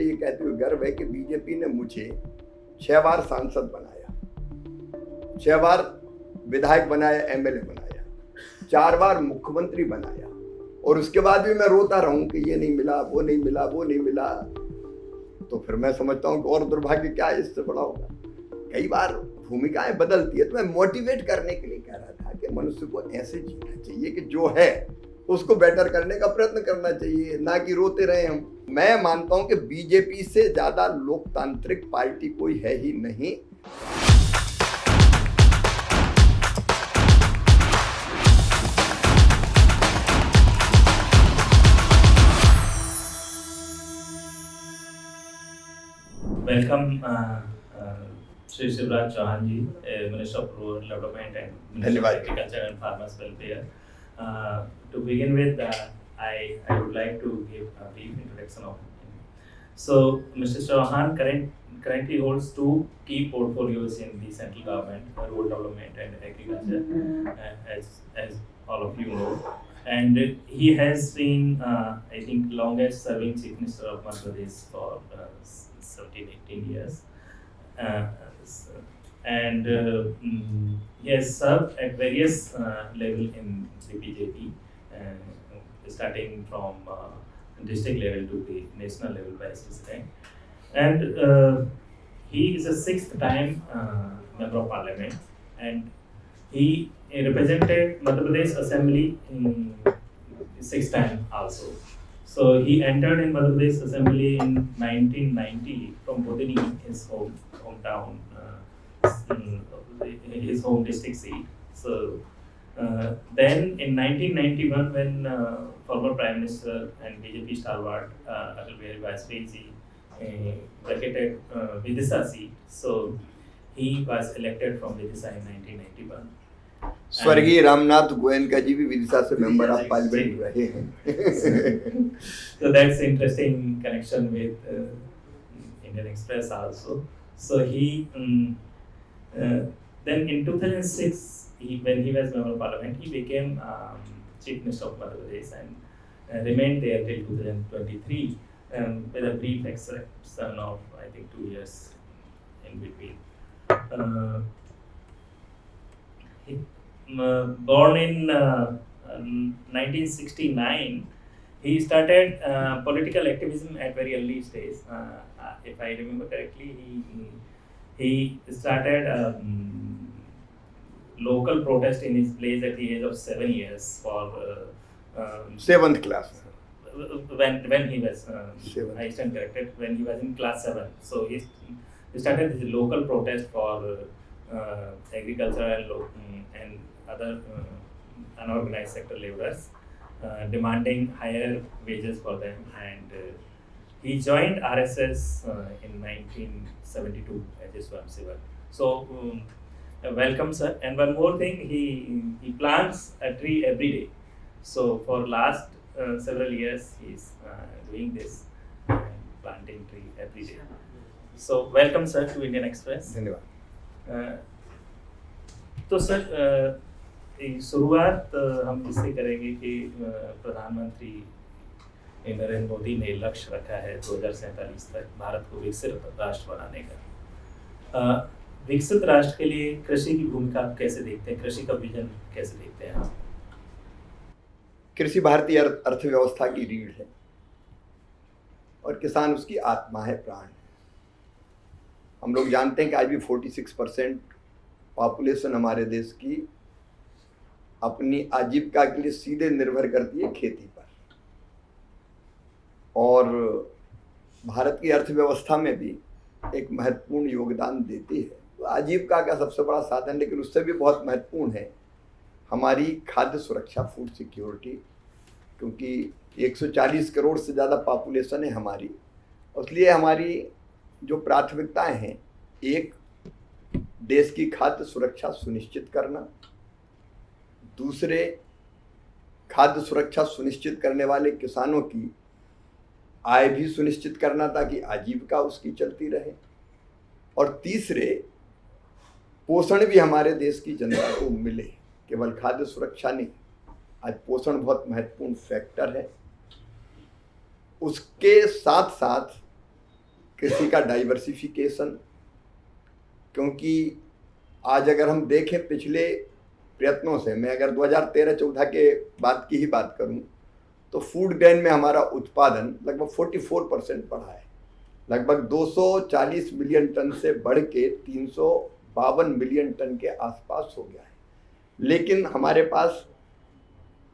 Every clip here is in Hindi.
मुझे ये कहते हुए गर्व है कि बीजेपी ने मुझे 6 बार सांसद बनाया, 6 बार विधायक बनाया, एमएलए बनाया, 4 बार मुख्यमंत्री बनाया, और उसके बाद भी मैं रोता रहूं कि ये नहीं मिला, वो नहीं मिला, वो नहीं मिला। तो फिर मैं समझता हूँ कि और दुर्भाग्य क्या है, इससे बड़ा होगा। कई बार भूमिकाएं बदलती है, तो मैं मोटिवेट करने के लिए कह रहा था कि मनुष्य को ऐसे जीना चाहिए कि जो है उसको बेटर करने का प्रयत्न करना चाहिए, ना कि रोते रहे हम। मैं मानता हूं कि बीजेपी से ज्यादा लोकतांत्रिक पार्टी कोई है ही नहीं। Welcome Shri Shivraj Chouhan ji, minister of rural development and minister of agriculture and farmers welfare. To begin with, I would like to give a brief introduction of him. So, Mr. Chauhan currently holds two key portfolios in the central government, rural development and agriculture, as all of you know. And he has been, I think, longest serving Chief Minister of Madhya Pradesh for 17-18 years. And he has served at various levels in the BJP, starting from district level to the national level vice president. And he is a 6th time member of parliament, and he represented Madhya Pradesh Assembly in 6th time also. So he entered in Madhya Pradesh Assembly in 1990 from Bodhini, his hometown, his home district seat. So then in 1991, when former Prime Minister and BJP stalwart Atal Bihari Vajpayee ji vacated Vidisha seat, so he was elected from Vidisha in 1991. स्वर्गीय रामनाथ गोयनका जी भी विदिशा से मेंबर ऑफ पार्लियामेंट रहे हैं. So that's interesting connection with Indian Express also. So he then in 2006, when he was member of parliament, he became chief minister of Madhya Pradesh and remained there till 2023, with a brief exception of I think 2 years in between. He, born in 1969, he started political activism at very early stage. If I remember correctly, he started local protest in his place at the age of 7 years for 7th class. When he was I stand corrected, when he was in class 7. So he started his local protest for agriculture and other unorganized sector laborers, demanding higher wages for them, and he joined RSS in 1972 as a Swayamsevak. So welcome, sir. And one more thing, he plants a tree every day. So for last several years he is doing this, planting tree every day. So welcome, sir, to Indian Express. धन्यवाद. तो सर शुरुआत हम इससे करेंगे कि प्रधानमंत्री नरेंद्र मोदी ने लक्ष्य रखा है 2047 तक भारत को विकसित राष्ट्र बनाने का. विकसित राष्ट्र के लिए कृषि की भूमिका आप कैसे देखते हैं, कृषि का विजन कैसे देखते हैं आप? कृषि भारतीय अर्थव्यवस्था की रीढ़ है और किसान उसकी आत्मा है, प्राण है. हम लोग जानते हैं कि आज भी 46% पॉपुलेशन हमारे देश की अपनी आजीविका के लिए सीधे निर्भर करती है खेती पर, और भारत की अर्थव्यवस्था में भी एक महत्वपूर्ण योगदान देती है. तो आजीविका का सबसे बड़ा साधन, लेकिन उससे भी बहुत महत्वपूर्ण है हमारी खाद्य सुरक्षा, फूड सिक्योरिटी, क्योंकि 140 करोड़ से ज़्यादा पॉपुलेशन है हमारी. इसलिए हमारी जो प्राथमिकताएं हैं, एक देश की खाद्य सुरक्षा सुनिश्चित करना, दूसरे खाद्य सुरक्षा सुनिश्चित करने वाले किसानों की आय भी सुनिश्चित करना ताकि आजीविका उसकी चलती रहे, और तीसरे पोषण भी हमारे देश की जनता को मिले. केवल खाद्य सुरक्षा नहीं, आज पोषण बहुत महत्वपूर्ण फैक्टर है. उसके साथ साथ कृषि का डाइवर्सिफिकेशन, क्योंकि आज अगर हम देखें पिछले प्रयत्नों से, मैं अगर 2013-14 के बाद की ही बात करूं तो फूड ग्रेन में हमारा उत्पादन लगभग 44% बढ़ा है, लगभग 240 मिलियन टन से बढ़ के 352 मिलियन टन के आसपास हो गया है। लेकिन हमारे पास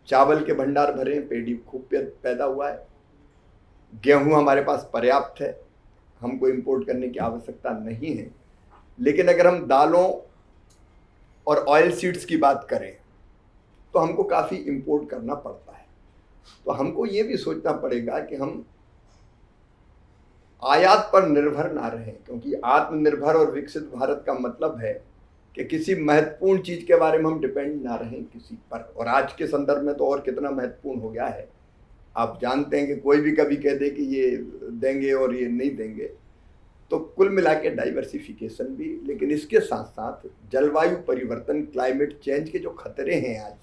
चावल के भंडार भरे हैं, पेड़ी खूब पैदा हुआ है, गेहूं हमारे पास पर्याप्त है, हमको इंपोर्ट करने की आवश्यकता नहीं है। लेकिन अगर हम दालों और ऑयल सीड्स की बात करें तो हमको काफ़ी इंपोर्ट करना पड़ता है। तो हमको ये भी सोचना पड़ेगा कि हम आयात पर निर्भर ना रहें, क्योंकि आत्मनिर्भर और विकसित भारत का मतलब है कि किसी महत्वपूर्ण चीज़ के बारे में हम डिपेंड ना रहें किसी पर। और आज के संदर्भ में तो और कितना महत्वपूर्ण हो गया है, आप जानते हैं कि कोई भी कभी कह दे कि ये देंगे और ये नहीं देंगे। तो कुल मिला के डाइवर्सिफिकेशन भी, लेकिन इसके साथ साथ जलवायु परिवर्तन, क्लाइमेट चेंज के जो खतरे हैं आज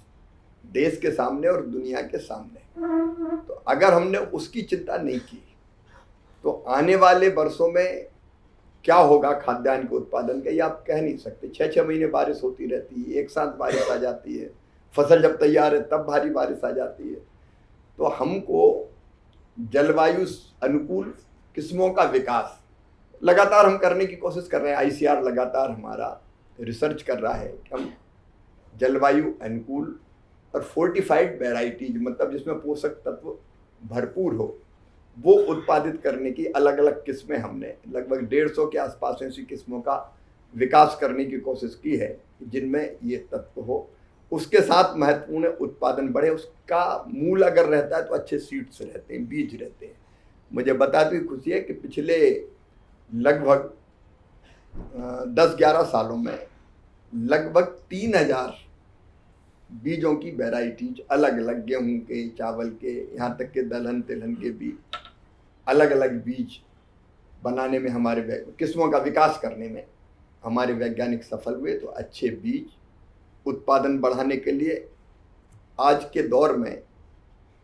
देश के सामने और दुनिया के सामने, तो अगर हमने उसकी चिंता नहीं की तो आने वाले वर्षों में क्या होगा खाद्यान्न के उत्पादन का, ये आप कह नहीं सकते। 6-6 महीने बारिश होती रहती है, एक साथ बारिश आ जाती है, फसल जब तैयार है तब भारी बारिश आ जाती है। तो हमको जलवायु अनुकूल किस्मों का विकास लगातार हम करने की कोशिश कर रहे हैं। ICR लगातार हमारा रिसर्च कर रहा है कि हम जलवायु अनुकूल और फोर्टिफाइड वेराइटीज, मतलब जिसमें पोषक तत्व भरपूर हो, वो उत्पादित करने की अलग अलग किस्में हमने लगभग 150 के आसपास ऐसी किस्मों का विकास करने की कोशिश की है जिनमें ये तत्व हो। उसके साथ महत्वपूर्ण उत्पादन बढ़े, उसका मूल अगर रहता है तो अच्छे सीड्स रहते हैं, बीज रहते हैं। मुझे बताते हुए खुशी है कि पिछले लगभग 10-11 सालों में लगभग 3000 बीजों की वैरायटीज अलग अलग, गेहूं के, चावल के, यहाँ तक के दलहन तिलहन के भी अलग अलग बीज बनाने में, हमारे किस्मों का विकास करने में हमारे वैज्ञानिक सफल हुए। तो अच्छे बीज उत्पादन बढ़ाने के लिए आज के दौर में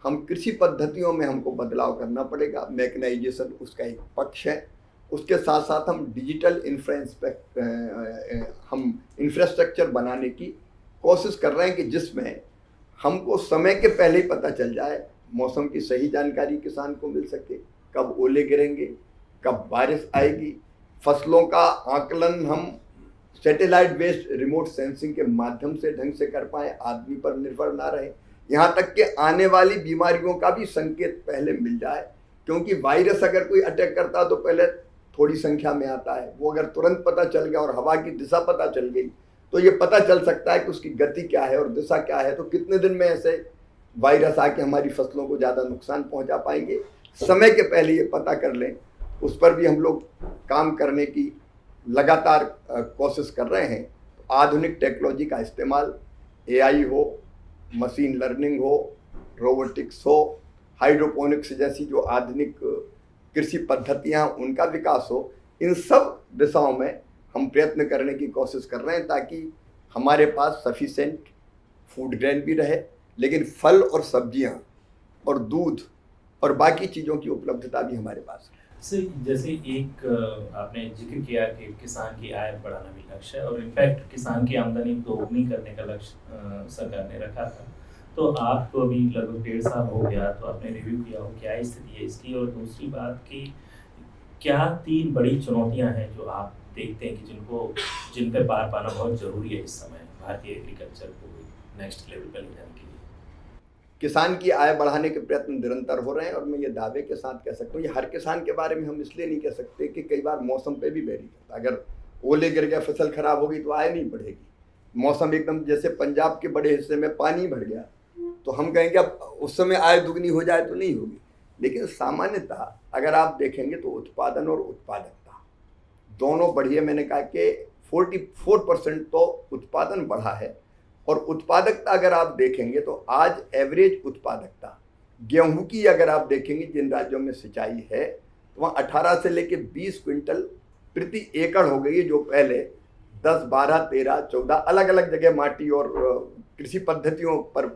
हम कृषि पद्धतियों में हमको बदलाव करना पड़ेगा। मैकेनाइजेशन उसका एक पक्ष है, उसके साथ साथ हम डिजिटल इंफ्रास्ट्रक्चर बनाने की कोशिश कर रहे हैं कि जिसमें हमको समय के पहले ही पता चल जाए, मौसम की सही जानकारी किसान को मिल सके, कब ओले गिरेंगे, कब बारिश आएगी, फसलों का आकलन हम सैटेलाइट बेस्ड रिमोट सेंसिंग के माध्यम से ढंग से कर पाएँ, आदमी पर निर्भर ना रहे, यहाँ तक कि आने वाली बीमारियों का भी संकेत पहले मिल जाए। क्योंकि वायरस अगर कोई अटैक करता है तो पहले थोड़ी संख्या में आता है, वो अगर तुरंत पता चल गया और हवा की दिशा पता चल गई तो ये पता चल सकता है कि उसकी गति क्या है और दिशा क्या है, तो कितने दिन में ऐसे वायरस आके हमारी फसलों को ज़्यादा नुकसान पहुंचा पाएंगे, समय के पहले ये पता कर लें। उस पर भी हम लोग काम करने की लगातार कोशिश कर रहे हैं। आधुनिक टेक्नोलॉजी का इस्तेमाल, AI हो, मशीन लर्निंग हो, रोबोटिक्स हो, हाइड्रोपोनिक्स जैसी जो आधुनिक कृषि पद्धतियाँ उनका विकास हो, इन सब दिशाओं में हम प्रयत्न करने की कोशिश कर रहे हैं ताकि हमारे पास सफिशेंट फूड ग्रेन भी रहे, लेकिन फल और सब्जियां और दूध और बाकी चीज़ों की उपलब्धता भी हमारे पास है। जैसे एक आपने जिक्र किया कि किसान की आय बढ़ाना भी लक्ष्य है और इनफैक्ट किसान की आमदनी दोगुनी करने का लक्ष्य सरकार ने रखा था। तो आपको अभी लगभग 1.5 साल हो गया, तो आपने रिव्यू किया हो क्या स्थिति है इसकी, और दूसरी बात कि क्या 3 बड़ी चुनौतियां हैं जो आप देखते हैं कि जिन पे पार पाना बहुत ज़रूरी है इस समय भारतीय एग्रीकल्चर को नेक्स्ट लेवल पर ले जाने के लिए? किसान की आय बढ़ाने के प्रयत्न निरंतर हो रहे हैं और मैं ये दावे के साथ कह सकता हूँ, ये हर किसान के बारे में हम इसलिए नहीं कह सकते कि कई बार मौसम पे भी वेरी करता है। अगर ओले गिर गया, फसल खराब होगी तो आय नहीं बढ़ेगी। मौसम एकदम, जैसे पंजाब के बड़े हिस्से में पानी भर गया तो हम कहेंगे अब उस समय आय दुगनी हो जाए तो नहीं होगी। लेकिन सामान्यतः अगर आप देखेंगे तो उत्पादन और उत्पादकता दोनों बढ़ी है। मैंने कहा कि 44% तो उत्पादन बढ़ा है, और उत्पादकता अगर आप देखेंगे तो आज एवरेज उत्पादकता गेहूं की अगर आप देखेंगे जिन राज्यों में सिंचाई है तो वहाँ 18 से लेके 20 क्विंटल प्रति एकड़ हो गई है, जो पहले 10, 12, 13, 14 अलग अलग जगह माटी और कृषि पद्धतियों पर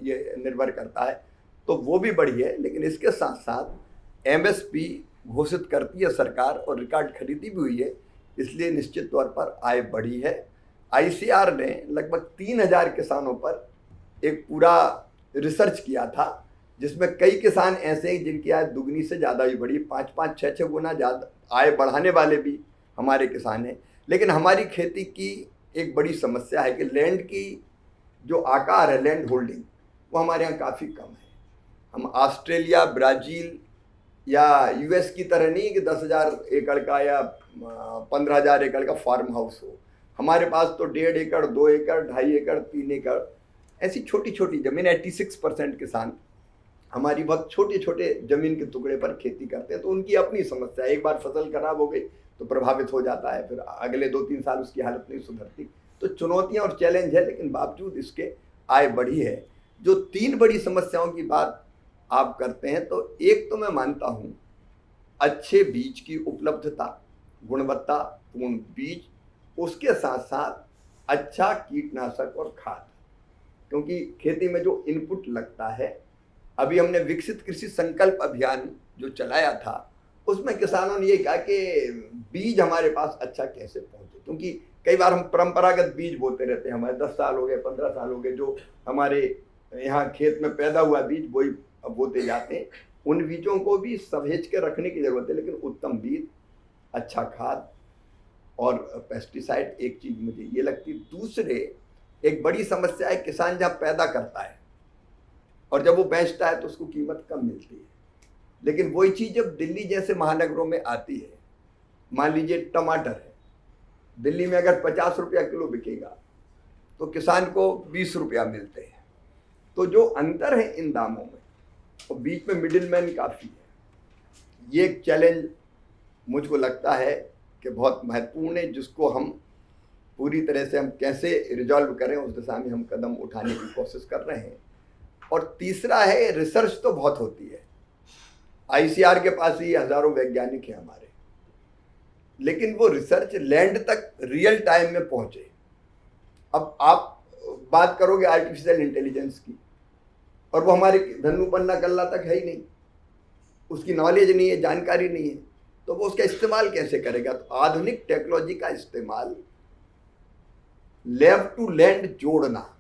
ये निर्भर करता है, तो वो भी बढ़ी है। लेकिन इसके साथ साथ MSP घोषित करती है सरकार और रिकॉर्ड खरीदी भी हुई है, इसलिए निश्चित तौर पर आय बढ़ी है। आईसीआर ने लगभग 3000 किसानों पर एक पूरा रिसर्च किया था, जिसमें कई किसान ऐसे हैं जिनकी आय दुगनी से ज़्यादा भी बढ़ी, 5-5, 6-6 गुना ज़्यादा आय बढ़ाने वाले भी हमारे किसान हैं। लेकिन हमारी खेती की एक बड़ी समस्या है कि लैंड की जो आकार है, लैंड होल्डिंग, वो हमारे यहाँ काफ़ी कम है। हम ऑस्ट्रेलिया, ब्राज़ील या यूएस की तरह नहीं कि 10,000 एकड़ का या 15,000 एकड़ का फार्म हाउस हो। हमारे पास तो 1.5 एकड़, 2 एकड़, 2.5 एकड़, 3 एकड़ ऐसी छोटी छोटी ज़मीन। 86% किसान हमारी बहुत छोटे छोटे ज़मीन के टुकड़े पर खेती करते हैं, तो उनकी अपनी समस्या है। एक बार फसल खराब हो गई तो प्रभावित हो जाता है, फिर अगले 2-3 साल उसकी हालत नहीं सुधरती। तो चुनौतियाँ और चैलेंज है, लेकिन बावजूद इसके आय बढ़ी है। जो 3 बड़ी समस्याओं की बात आप करते हैं, तो एक तो मैं मानता हूँ अच्छे बीज की उपलब्धता, गुणवत्तापूर्ण बीज, उसके साथ साथ अच्छा कीटनाशक और खाद, क्योंकि खेती में जो इनपुट लगता है, अभी हमने विकसित कृषि संकल्प अभियान जो चलाया था, उसमें किसानों ने ये कहा कि बीज हमारे पास अच्छा कैसे पहुंचे, क्योंकि कई बार हम परंपरागत बीज बोते रहते हैं। हमारे 10 साल हो गए, 15 साल हो गए, जो हमारे यहाँ खेत में पैदा हुआ बीज वही बोते जाते हैं। उन बीजों को भी सहेज के रखने की जरूरत है, लेकिन उत्तम बीज, अच्छा खाद और पेस्टिसाइड एक चीज मुझे ये लगती। दूसरे एक बड़ी समस्या है, किसान जहाँ पैदा करता है और जब वो बेचता है तो उसको कीमत कम मिलती है, लेकिन वही चीज़ जब दिल्ली जैसे महानगरों में आती है, मान लीजिए टमाटर है, दिल्ली में अगर 50 रुपया किलो बिकेगा तो किसान को 20 रुपया मिलते हैं। तो जो अंतर है इन दामों में, और बीच में मिडिल मैन काफ़ी है। ये एक चैलेंज मुझको लगता है कि बहुत महत्वपूर्ण है, जिसको हम पूरी तरह से हम कैसे रिजॉल्व करें, उस दिशा में हम कदम उठाने की कोशिश कर रहे हैं। और तीसरा है, रिसर्च तो बहुत होती है। आईसीआर के पास ही हज़ारों वैज्ञानिक हैं हमारे, लेकिन वो रिसर्च लैंड तक रियल टाइम में पहुंचे। अब आप बात करोगे आर्टिफिशियल इंटेलिजेंस की, और वो हमारे धन्नू पन्ना कल्ला तक है ही नहीं, उसकी नॉलेज नहीं है, जानकारी नहीं है, तो वो उसका इस्तेमाल कैसे करेगा। तो आधुनिक टेक्नोलॉजी का इस्तेमाल, लैब टू लैंड जोड़ना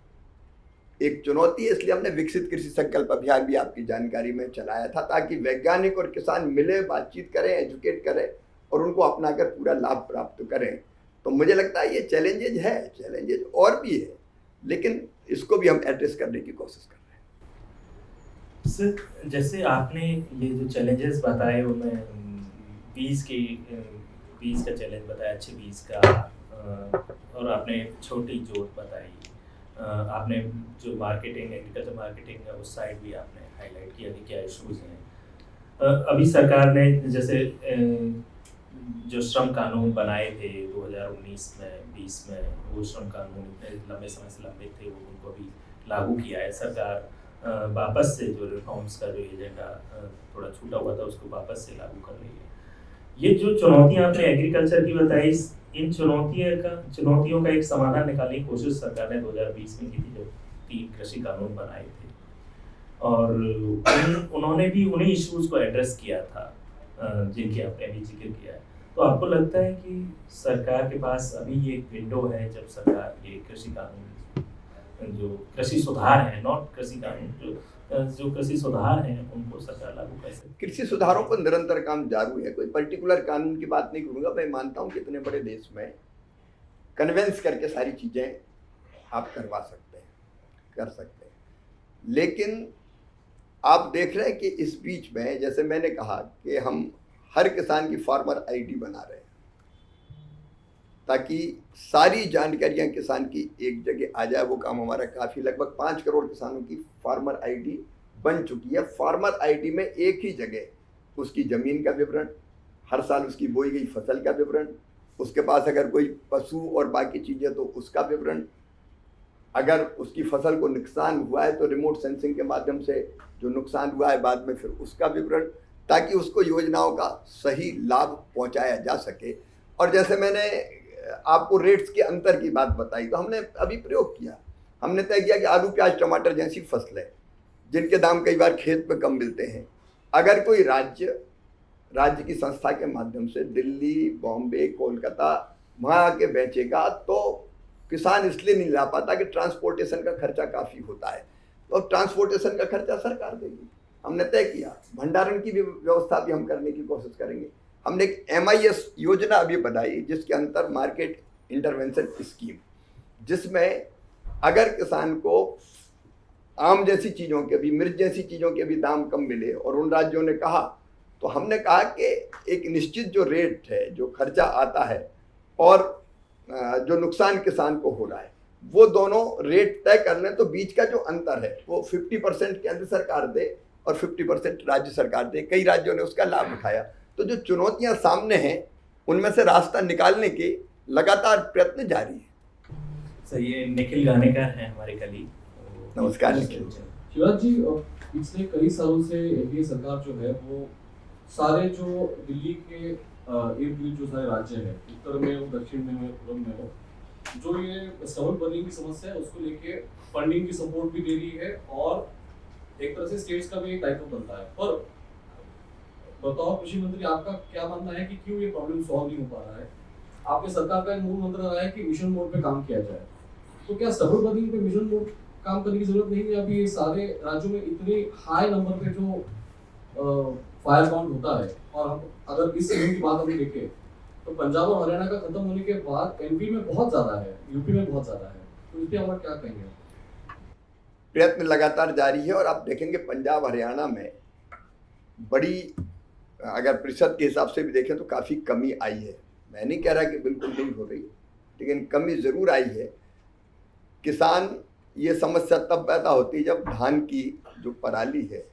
एक चुनौती है। इसलिए हमने विकसित कृषि संकल्प अभियान भी आपकी जानकारी में चलाया था, ताकि वैज्ञानिक और किसान मिले, बातचीत करें, एजुकेट करें और उनको अपनाकर पूरा लाभ प्राप्त करें। तो मुझे लगता है ये चैलेंजेज है, चैलेंजेज और भी है, लेकिन इसको भी हम एड्रेस करने की कोशिश कर रहे हैं। सर, जैसे आपने ये जो चैलेंजेस बताए, उनमें बीज का चैलेंज बताया, अच्छे बीज का, और आपने छोटी जोत बताई, आपने जो मार्केटिंग, एग्रीकल्चर मार्केटिंग है उस साइड भी आपने हाईलाइट किया कि क्या इश्यूज हैं। अभी सरकार ने जैसे जो श्रम कानून बनाए थे 2019 में, 20 में, वो श्रम कानून इतने लंबे समय से लंबित थे, वो उनको भी लागू किया है सरकार। वापस से जो रिफॉर्म्स का जो एजेंडा थोड़ा छूटा हुआ था, उसको वापस से लागू कर रही है। ये जो चुनौतियाँ आपने एग्रीकल्चर की बताई, इन चुनौतियों का एक समाधान निकालने की कोशिश सरकार ने 2020 में की थी, जब 3 कृषि कानून बनाए थे, और उन्होंने भी उन्हीं इश्यूज को एड्रेस किया था जिनके आपने अभी जिक्र किया है। तो आपको लगता है कि सरकार के पास अभी ये एक विंडो है, जब सरकार ये कृषि कानून, जो कृषि सुधार है, नॉट कृषि कानून, जो कृषि सुधार हैं, उनको सरकार लागू कर सकती है? कृषि सुधारों पर निरंतर काम जारी है। कोई पर्टिकुलर कानून की बात नहीं करूंगा। मैं मानता हूं कि इतने बड़े देश में कन्वेंस करके सारी चीजें आप करवा सकते हैं, कर सकते हैं, लेकिन आप देख रहे हैं कि इस बीच में, जैसे मैंने कहा कि हम हर किसान की फार्मर आईडी बना रहे हैं, ताकि सारी जानकारियां किसान की एक जगह आ जाए। वो काम हमारा काफ़ी, लगभग 5 करोड़ किसानों की फार्मर आईडी बन चुकी है। फार्मर आईडी में एक ही जगह उसकी ज़मीन का विवरण, हर साल उसकी बोई गई फसल का विवरण, उसके पास अगर कोई पशु और बाकी चीज़ें तो उसका विवरण, अगर उसकी फसल को नुकसान हुआ है तो रिमोट सेंसिंग के माध्यम से जो नुकसान हुआ है बाद में फिर उसका विवरण, ताकि उसको योजनाओं का सही लाभ पहुंचाया जा सके। और जैसे मैंने आपको रेट्स के अंतर की बात बताई, तो हमने अभी प्रयोग किया, हमने तय किया कि आलू, प्याज, टमाटर जैसी फसलें जिनके दाम कई बार खेत में कम मिलते हैं, अगर कोई राज्य राज्य की संस्था के माध्यम से दिल्ली, बॉम्बे, कोलकाता वहाँ आके बेचेगा तो किसान इसलिए नहीं ला पाता कि ट्रांसपोर्टेशन का खर्चा काफ़ी होता है, तो अब ट्रांसपोर्टेशन का खर्चा सरकार देगी। हमने तय किया भंडारण की भी व्यवस्था भी हम करने की कोशिश करेंगे। हमने एक MIS योजना अभी बनाई जिसके अंतर मार्केट इंटरवेंशन स्कीम, जिसमें अगर किसान को आम जैसी चीज़ों के भी, मिर्च जैसी चीज़ों के भी दाम कम मिले और उन राज्यों ने कहा, तो हमने कहा कि एक निश्चित जो रेट है, जो खर्चा आता है और जो नुकसान किसान को हो रहा है, वो दोनों रेट तय कर लें, तो बीच का जो अंतर है वो 50% केंद्र सरकार दे और 50% राज्य सरकार दे। कई राज्यों ने उसका लाभ उठाया। तो जो चुनौतियां सामने हैं उनमें से रास्ता निकालने के लगातार प्रयत्न जारी है। सर, ये निखिल गानेकर हैं हमारे कलीग। नमस्कार निखिल। शिवराज जी, पिछले कई सालों से एनडीए सरकार जो है वो सारे जो दिल्ली के इर्द गिर्द जो सारे राज्य हैं, उत्तर में हो, दक्षिण में हो, पूर्व में हो, जो ये स्टबल बर्निंग की समस्या है उसको लेके फंडिंग की सपोर्ट भी दे रही है और एक तरह से स्टेट्स का भी एक दायित्व बनता है। पर बताओ कृषि मंत्री, आपका क्या मानना है कि क्यों ये प्रॉब्लम सॉल्व नहीं हो पा रहा है? आपके सरकार का मूल मंत्र रहा है कि मिशन मोड पे काम किया जाए, तो क्या स्टबल बर्निंग पे मिशन मोड काम करने की जरूरत नहीं है? अभी ये सारे राज्यों में इतने हाई नंबर पे जो फायर काउंट होता है, और हम अगर इस सीजन की बात हम देखें तो पंजाब और हरियाणा का खत्म होने के बाद एमपी में बहुत ज्यादा है, यूपी में बहुत ज्यादा है, तो इस पे आप क्या कहेंगे? प्रयत्न लगातार जारी है और आप देखेंगे पंजाब हरियाणा में बड़ी, अगर प्रतिशत के हिसाब से भी देखें तो काफ़ी कमी आई है। मैं नहीं कह रहा कि बिल्कुल नहीं हो रही, लेकिन कमी ज़रूर आई है। किसान, ये समस्या तब पैदा होती है जब धान की जो पराली है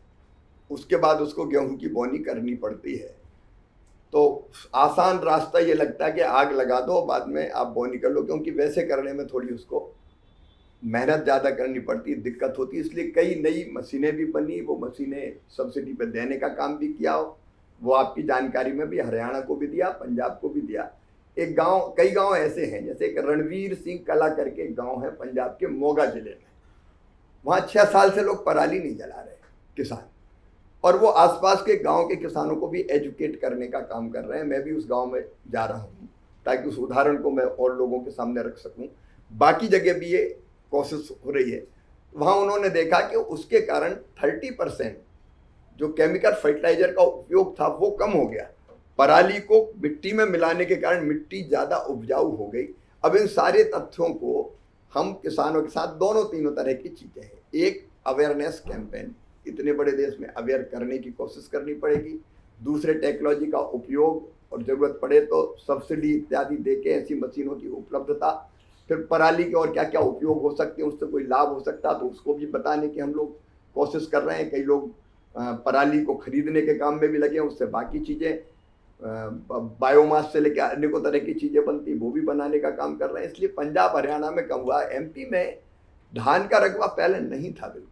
उसके बाद उसको गेहूं की बोनी करनी पड़ती है। तो आसान रास्ता ये लगता है कि आग लगा दो, बाद में आप बोनी कर लो, क्योंकि वैसे करने में थोड़ी उसको मेहनत ज़्यादा करनी पड़ती है, दिक्कत होती है। इसलिए कई नई मशीनें भी बनी, वो मशीनें सब्सिडी पर देने का काम भी किया, वो आपकी जानकारी में भी हरियाणा को भी दिया, पंजाब को भी दिया। एक गांव, कई गांव ऐसे हैं, जैसे एक रणवीर सिंह कला करके एक गांव है पंजाब के मोगा जिले में, वहाँ 6 साल से लोग पराली नहीं जला रहे किसान, और वो आसपास के गांव के किसानों को भी एजुकेट करने का काम कर रहे हैं। मैं भी उस गांव में जा रहा हूँ ताकि उस उदाहरण को मैं और लोगों के सामने रख सकूँ। बाकी जगह भी ये कोशिश हो रही है। वहाँ उन्होंने देखा कि उसके कारण 30% जो केमिकल फर्टिलाइजर का उपयोग था वो कम हो गया। पराली को मिट्टी में मिलाने के कारण मिट्टी ज़्यादा उपजाऊ हो गई। अब इन सारे तथ्यों को हम किसानों के साथ दोनों तीनों तरह की चीज़ें हैं। एक, अवेयरनेस कैंपेन, इतने बड़े देश में अवेयर करने की कोशिश करनी पड़ेगी। दूसरे, टेक्नोलॉजी का उपयोग और ज़रूरत पड़े तो सब्सिडी इत्यादि देके ऐसी मशीनों की उपलब्धता। फिर पराली के और क्या क्या उपयोग हो सकते हैं, उससे कोई लाभ हो सकता तो उसको भी बताने की हम लोग कोशिश कर रहे हैं। कई लोग पराली को खरीदने के काम में भी लगे हैं, उससे बाकी चीज़ें, बायोमास से लेकर अनेकों तरह की चीज़ें बनती, वो भी बनाने का काम कर रहे हैं। इसलिए पंजाब हरियाणा में कम हुआ। एमपी में धान का रकबा पहले नहीं था बिल्कुल।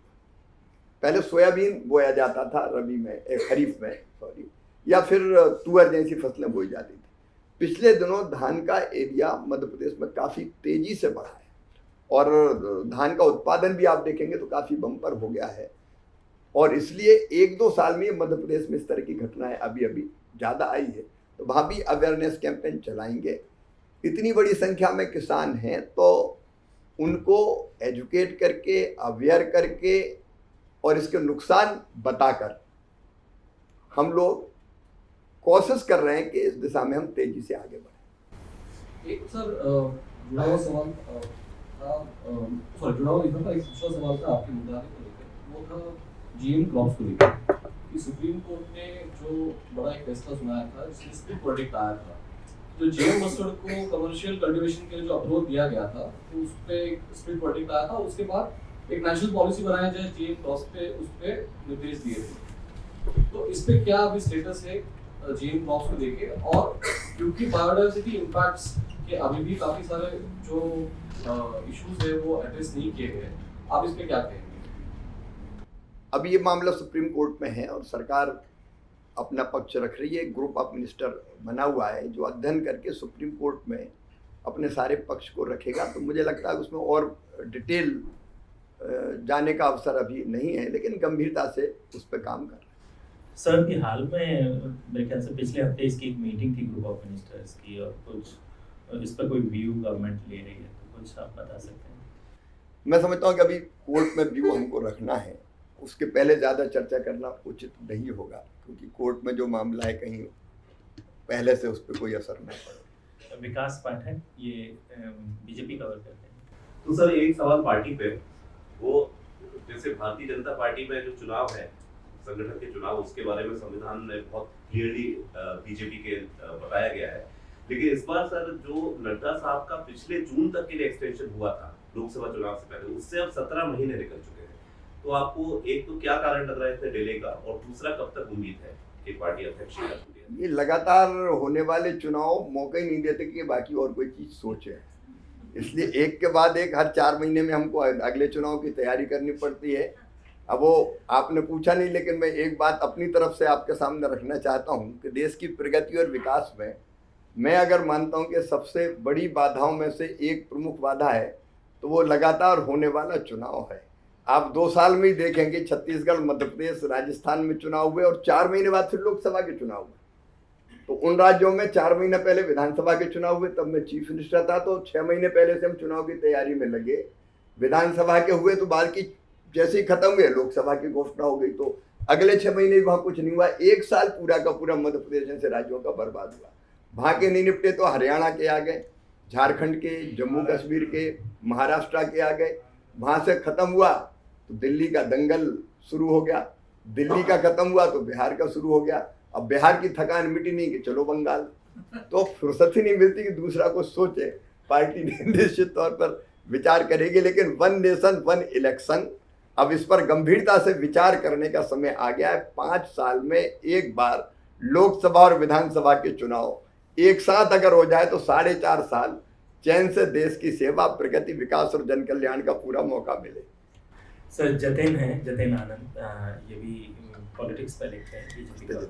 पहले सोयाबीन बोया जाता था रबी में, खरीफ में सॉरी, या फिर तुअर जैसी फसलें बोई जाती थी। पिछले दिनों धान का एरिया मध्य प्रदेश में काफ़ी तेज़ी से बढ़ा है और धान का उत्पादन भी आप देखेंगे तो काफ़ी बम्पर हो गया है। और इसलिए 1-2 साल में मध्य प्रदेश में इस तरह की घटनाएं अभी अभी ज़्यादा आई है, तो वहाँ भी अवेयरनेस कैंपेन चलाएंगे। इतनी बड़ी संख्या में किसान हैं तो उनको एजुकेट करके, अवेयर करके और इसके नुकसान बताकर हम लोग कोशिश कर रहे हैं कि इस दिशा में हम तेजी से आगे बढ़ें। एक सर जुड़ा हुआ सवाल था, जुड़ा हुआ इधर का एक दूसरा सवाल था आपके मुद्दा को लेकर, वो था जीएम क्रॉप्स को लेकर कि सुप्रीम कोर्ट ने जो बड़ा एक फैसला सुनाया था, जिसमें स्प्लिट वर्डिक्ट आया था। जो जीएम मस्टर्ड को कमर्शियल कल्टीवेशन के लिए जो अप्रूवल दिया गया था, तो उस पे एक स्प्लिट वर्डिक्ट आया था। उसके बाद एक नेशनल पॉलिसी बनाया जाए जीएम क्रॉप्स पे, उस पे निर्देश दिए थे। तो इस पे क्या अभी स्टेटस है जीएम क्रॉप्स को लेके? और क्योंकि बायोडायवर्सिटी इंपैक्ट्स के अभी भी काफी सारे जो इश्यूज है वो एड्रेस नहीं किए गए, आप इस पे क्या कहेंगे? अब ये मामला सुप्रीम कोर्ट में है और सरकार अपना पक्ष रख रही है। एक ग्रुप ऑफ मिनिस्टर बना हुआ है जो अध्ययन करके सुप्रीम कोर्ट में अपने सारे पक्ष को रखेगा। तो मुझे लगता है उसमें और डिटेल जाने का अवसर अभी नहीं है, लेकिन गंभीरता से उस पर काम कर रहे हैं। सर भी हाल में मेरे ख्याल से पिछले हफ्ते इसकी एक मीटिंग थी ग्रुप ऑफ मिनिस्टर्स की, और कुछ इस पर कोई व्यू गवर्नमेंट ले रही है, तो कुछ आप बता सकते हैं? मैं समझता हूँ कि अभी कोर्ट में व्यू हमको रखना है, उसके पहले ज़्यादा चर्चा करना उचित नहीं होगा, क्योंकि कोर्ट में जो मामला है कहीं पहले से उस पर कोई असर न पड़े। विकास पाठक ये बीजेपी कवर करते हैं। तो सर एक सवाल पार्टी पे, वो जैसे भारतीय जनता पार्टी में जो चुनाव है, संगठन के चुनाव, उसके बारे में संविधान में बहुत क्लियरली बीजेपी के बताया गया है, लेकिन इस बार सर जो नड्डा साहब का पिछले जून तक के लिए एक्सटेंशन हुआ था लोकसभा चुनाव से पहले, उससे अब 17 महीने निकल चुके हैं। तो आपको एक तो क्या कारण लग रहा है इतने डिले का, और दूसरा कब तक उम्मीद है कि पार्टी अध्यक्ष का? ये लगातार होने वाले चुनाव मौका ही नहीं देते कि बाकी और कोई चीज़ सोचे, इसलिए एक के बाद एक हर 4 महीने में हमको अगले चुनाव की तैयारी करनी पड़ती है। अब वो आपने पूछा नहीं, लेकिन मैं एक बात अपनी तरफ से आपके सामने रखना चाहता हूँ कि देश की प्रगति और विकास में मैं अगर मानता हूँ कि सबसे बड़ी बाधाओं में से एक प्रमुख बाधा है, तो वो लगातार होने वाला चुनाव है। आप 2 साल में ही देखेंगे छत्तीसगढ़, मध्य प्रदेश, राजस्थान में चुनाव हुए और 4 महीने बाद फिर लोकसभा के चुनाव हुए। तो उन राज्यों में 4 महीने पहले विधानसभा के चुनाव हुए, तब मैं चीफ मिनिस्टर था, तो 6 महीने पहले से हम चुनाव की तैयारी में लगे। विधानसभा के हुए तो बाद की जैसे ही खत्म हुए लोकसभा की घोषणा हो गई, तो अगले 6 महीने भी वहाँ कुछ नहीं हुआ। 1 साल पूरा का पूरा मध्य प्रदेश जैसे राज्यों का बर्बाद हुआ। वहाँ के नहीं निपटे तो हरियाणा के आ गए, झारखंड के, जम्मू कश्मीर के, महाराष्ट्र के आ गए। वहाँ से खत्म हुआ तो दिल्ली का दंगल शुरू हो गया, दिल्ली का खत्म हुआ तो बिहार का शुरू हो गया। अब बिहार की थकान मिटी नहीं कि चलो बंगाल, तो फुर्सत ही नहीं मिलती कि दूसरा कुछ सोचे। पार्टी निश्चित तौर पर विचार करेगी, लेकिन 1 नेशन 1 इलेक्शन, अब इस पर गंभीरता से विचार करने का समय आ गया है। 5 साल में एक बार लोकसभा और विधानसभा के चुनाव एक साथ अगर हो जाए तो 4.5 साल चैन से देश की सेवा, प्रगति, विकास और जन कल्याण का पूरा मौका मिले। सर जतिन आनंद, ये भी पॉलिटिक्स पे लिखते हैं बीजेपी का।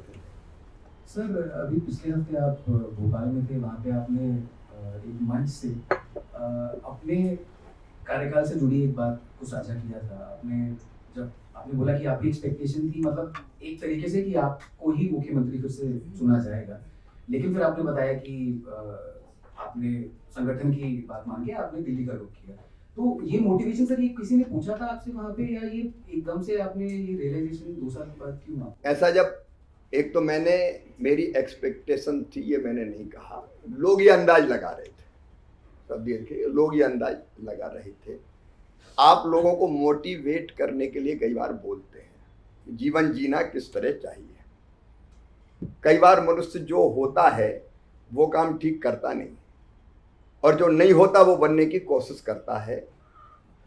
सर अभी पिछले हफ्ते आप भोपाल में थे, वहाँ पे आपने एक मंच से अपने कार्यकाल से जुड़ी एक बात को साझा किया था। आपने बोला कि आपकी एक्सपेक्टेशन थी, मतलब एक तरीके से, कि आपको ही मुख्यमंत्री फिर से चुना जाएगा, लेकिन फिर आपने बताया कि आपने संगठन की बात मान के आपने दिल्ली का रुख किया। तो ये मोटिवेशन सर, ये किसी ने पूछा था आपसे वहाँ पे, या ये एकदम से आपने ये रियलाइजेशन 2 साल के बाद क्यों? ऐसा जब एक तो मेरी एक्सपेक्टेशन थी, ये मैंने नहीं कहा, लोग ये अंदाज लगा रहे थे, सब देखे लोग ये अंदाज लगा रहे थे। आप लोगों को मोटिवेट करने के लिए कई बार बोलते हैं जीवन जीना किस तरह चाहिए। कई बार मनुष्य जो होता है वो काम ठीक करता नहीं, और जो नहीं होता वो बनने की कोशिश करता है।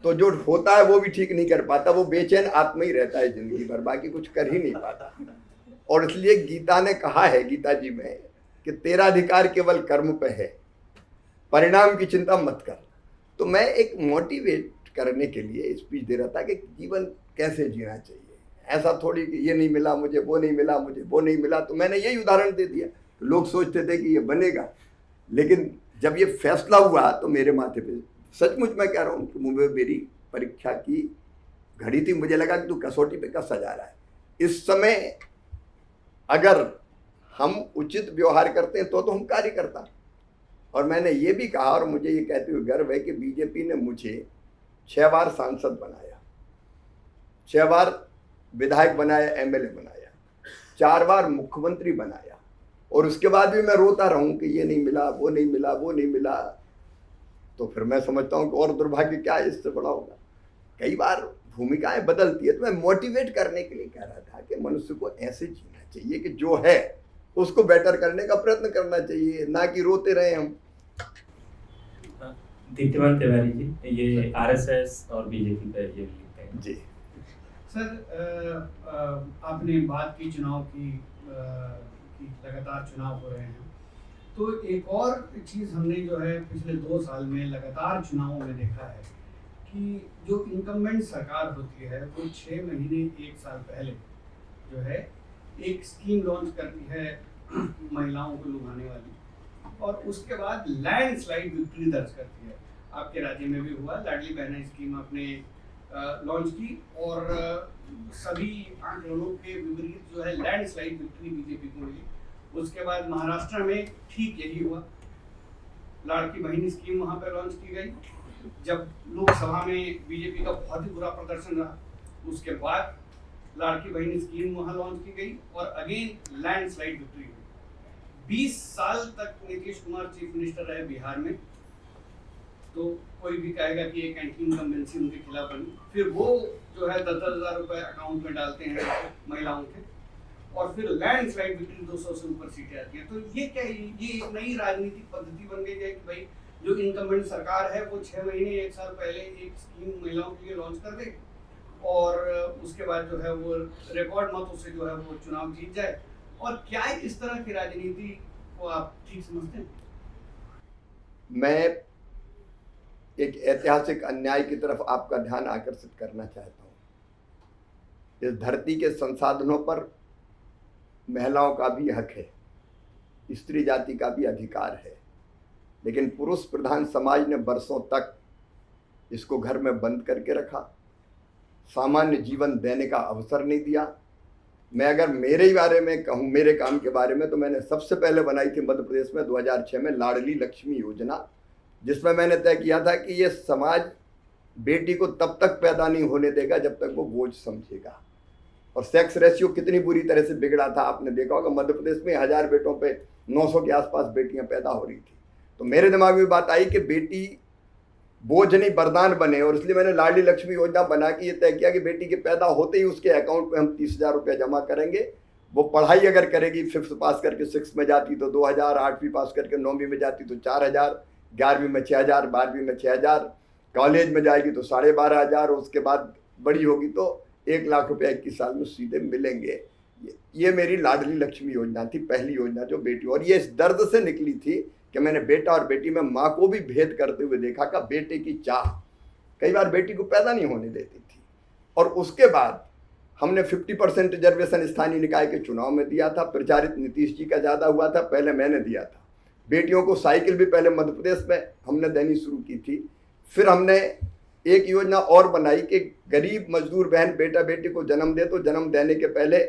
तो जो होता है वो भी ठीक नहीं कर पाता, वो बेचैन आत्मा ही रहता है जिंदगी भर, बाकी कुछ कर ही नहीं पाता। और इसलिए गीता ने कहा है, गीता जी में, कि तेरा अधिकार केवल कर्म पे है, परिणाम की चिंता मत कर। तो मैं एक मोटिवेट करने के लिए स्पीच दे रहा था कि जीवन कैसे जीना चाहिए। ऐसा थोड़ी कि ये नहीं मिला मुझे, वो नहीं मिला मुझे, वो नहीं मिला। तो मैंने यही उदाहरण दे दिया। लोग सोचते थे कि ये बनेगा, लेकिन जब ये फैसला हुआ तो मेरे माथे पे, सचमुच मैं कह रहा हूँ कि मुझे मेरी परीक्षा की घड़ी थी। मुझे लगा कि तू कसौटी पे कसा जा रहा है। इस समय अगर हम उचित व्यवहार करते हैं तो हम कार्य करता। और मैंने ये भी कहा, और मुझे ये कहते हुए गर्व है कि बीजेपी ने मुझे 6 बार सांसद बनाया, 6 बार विधायक बनाया, एमएलए बनाया, 4 बार मुख्यमंत्री बनाया, और उसके बाद भी मैं रोता रहूं कि ये नहीं मिला, वो नहीं मिला, वो नहीं मिला। तो फिर मैं समझता हूं कि और दुर्भाग्य क्या है, इससे बड़ा होगा। कई बार भूमिकाएं बदलती है। तो मैं मोटिवेट करने के लिए कह रहा था कि मनुष्य को ऐसे जीना चाहिए कि जो है उसको बेटर करने का प्रयत्न करना चाहिए, ना कि रोते रहे हम। दीप्तिमान तिवारी जी, ये आरएसएस और बीजेपी का ये लिखते हैं जी। सर आपने बात की चुनाव की लगातार चुनाव हो रहे हैं, तो एक और चीज़ हमने जो है पिछले 2 साल में लगातार चुनावों में देखा है कि जो इनकम्बेंट सरकार होती है वो 6 महीने 1 साल पहले जो है एक स्कीम लॉन्च करती है महिलाओं को लुभाने वाली, और उसके बाद लैंडस्लाइड विक्ट्री दर्ज करती है। आपके राज्य में भी हुआ, लाडली बहना स्कीम आपने लॉन्च की और सभी आंदोलनों के विपरीत जो है लैंडस्लाइड विक्ट्री बीजेपी को मिली। उसके बाद महाराष्ट्र में ठीक यही हुआ, लाड़की बहन स्कीम वहाँ पे लॉन्च की गई। जब लोकसभा में बीजेपी का बहुत ही बुरा प्रदर्शन रहा, उसके बाद लाड़की बहन स्कीम वहाँ लॉन्च की गई और अगेन लैंडस्लाइड विक्ट्री हुई। 20 साल तक नीतीश कुमार चीफ मिनिस्टर रहे बिहार में, तो कोई भी कहेगा कि एक एंटी इनकम्बेंसी उनके खिलाफ बनी। फिर वो जो है 10-10 हज़ार रुपए अकाउंट में डालते हैं महिलाओं के, और फिर लैंडस्लाइड विक्ट्री 200 से ऊपर सीटें आती हैं। तो ये क्या, ये एक नई राजनीतिक पद्धति बन गई है कि भाई जो इनकम्बेंट सरकार है वो 6 महीने 1 साल पहले एक स्कीम महिलाओं के लिए लॉन्च कर दे और उसके बाद जो है वो रिकॉर्ड मतों से जो है वो चुनाव जीत जाए। और क्या इस तरह की राजनीति को आप ठीक समझते हैं? मैं एक ऐतिहासिक अन्याय की तरफ आपका ध्यान आकर्षित करना चाहता हूँ। इस धरती के संसाधनों पर महिलाओं का भी हक है, स्त्री जाति का भी अधिकार है, लेकिन पुरुष प्रधान समाज ने वर्षों तक इसको घर में बंद करके रखा, सामान्य जीवन देने का अवसर नहीं दिया। मैं अगर मेरे ही बारे में कहूँ, मेरे काम के बारे में, तो मैंने सबसे पहले बनाई थी मध्य प्रदेश में 2006 में लाडली लक्ष्मी योजना, जिसमें मैंने तय किया था कि ये समाज बेटी को तब तक पैदा नहीं होने देगा जब तक वो बोझ समझेगा। और सेक्स रेशियो कितनी बुरी तरह से बिगड़ा था आपने देखा होगा। मध्य प्रदेश में 1000 बेटों पे 900 के आसपास बेटियां पैदा हो रही थी। तो मेरे दिमाग में बात आई कि बेटी बोझ नहीं वरदान बने, और इसलिए मैंने लाडली लक्ष्मी योजना बना के ये तय किया कि बेटी के पैदा होते ही उसके अकाउंट में हम 30,000 रुपये जमा करेंगे। वो पढ़ाई अगर करेगी, 5th पास करके 6th में जाती तो 2000, 8वीं पास करके 9वीं में जाती तो 4000, 11वीं में 6000, 12वीं में 6000, कॉलेज में जाएगी तो 12,500, उसके बाद बड़ी होगी तो 1 लाख रुपये 21 साल में सीधे मिलेंगे। ये मेरी लाडली लक्ष्मी योजना थी, पहली योजना जो बेटी, और ये इस दर्द से निकली थी कि मैंने बेटा और बेटी में माँ को भी भेद करते हुए देखा कि बेटे की चाह कई बार बेटी को पैदा नहीं होने देती थी। और उसके बाद हमने 50% रिजर्वेशन स्थानीय निकाय के चुनाव में दिया था, प्रचारित नीतीश जी का ज़्यादा हुआ था, पहले मैंने दिया था। बेटियों को साइकिल भी पहले मध्य प्रदेश में हमने देनी शुरू की थी। फिर हमने एक योजना और बनाई कि गरीब मजदूर बहन बेटा बेटी को जन्म दे तो जन्म देने के पहले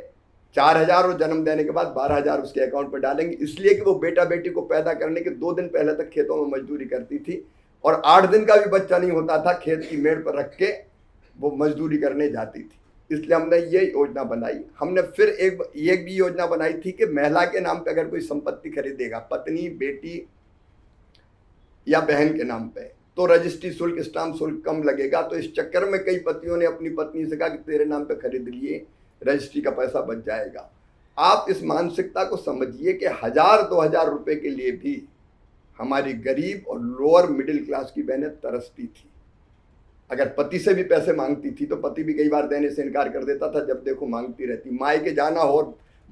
4,000 और जन्म देने के बाद 12,000 उसके अकाउंट में डालेंगे, इसलिए कि वो बेटा बेटी को पैदा करने के 2 दिन पहले तक खेतों में मजदूरी करती थी और 8 दिन का भी बच्चा नहीं होता था खेत की मेड़ पर रख के वो मजदूरी करने जाती थी। इसलिए हमने ये योजना बनाई। हमने फिर एक भी योजना बनाई थी कि महिला के नाम पे अगर कोई संपत्ति खरीदेगा, पत्नी, बेटी या बहन के नाम पे, तो रजिस्ट्री शुल्क, स्टाम्प शुल्क कम लगेगा। तो इस चक्कर में कई पतियों ने अपनी पत्नी से कहा कि तेरे नाम पे खरीद लिए, रजिस्ट्री का पैसा बच जाएगा। आप इस मानसिकता को समझिए कि 1000-2000 रुपए के लिए भी हमारी गरीब और लोअर मिडिल क्लास की बहनें तरसती थी। अगर पति से भी पैसे मांगती थी तो पति भी कई बार देने से इनकार कर देता था, जब देखो मांगती रहती। माई के जाना हो,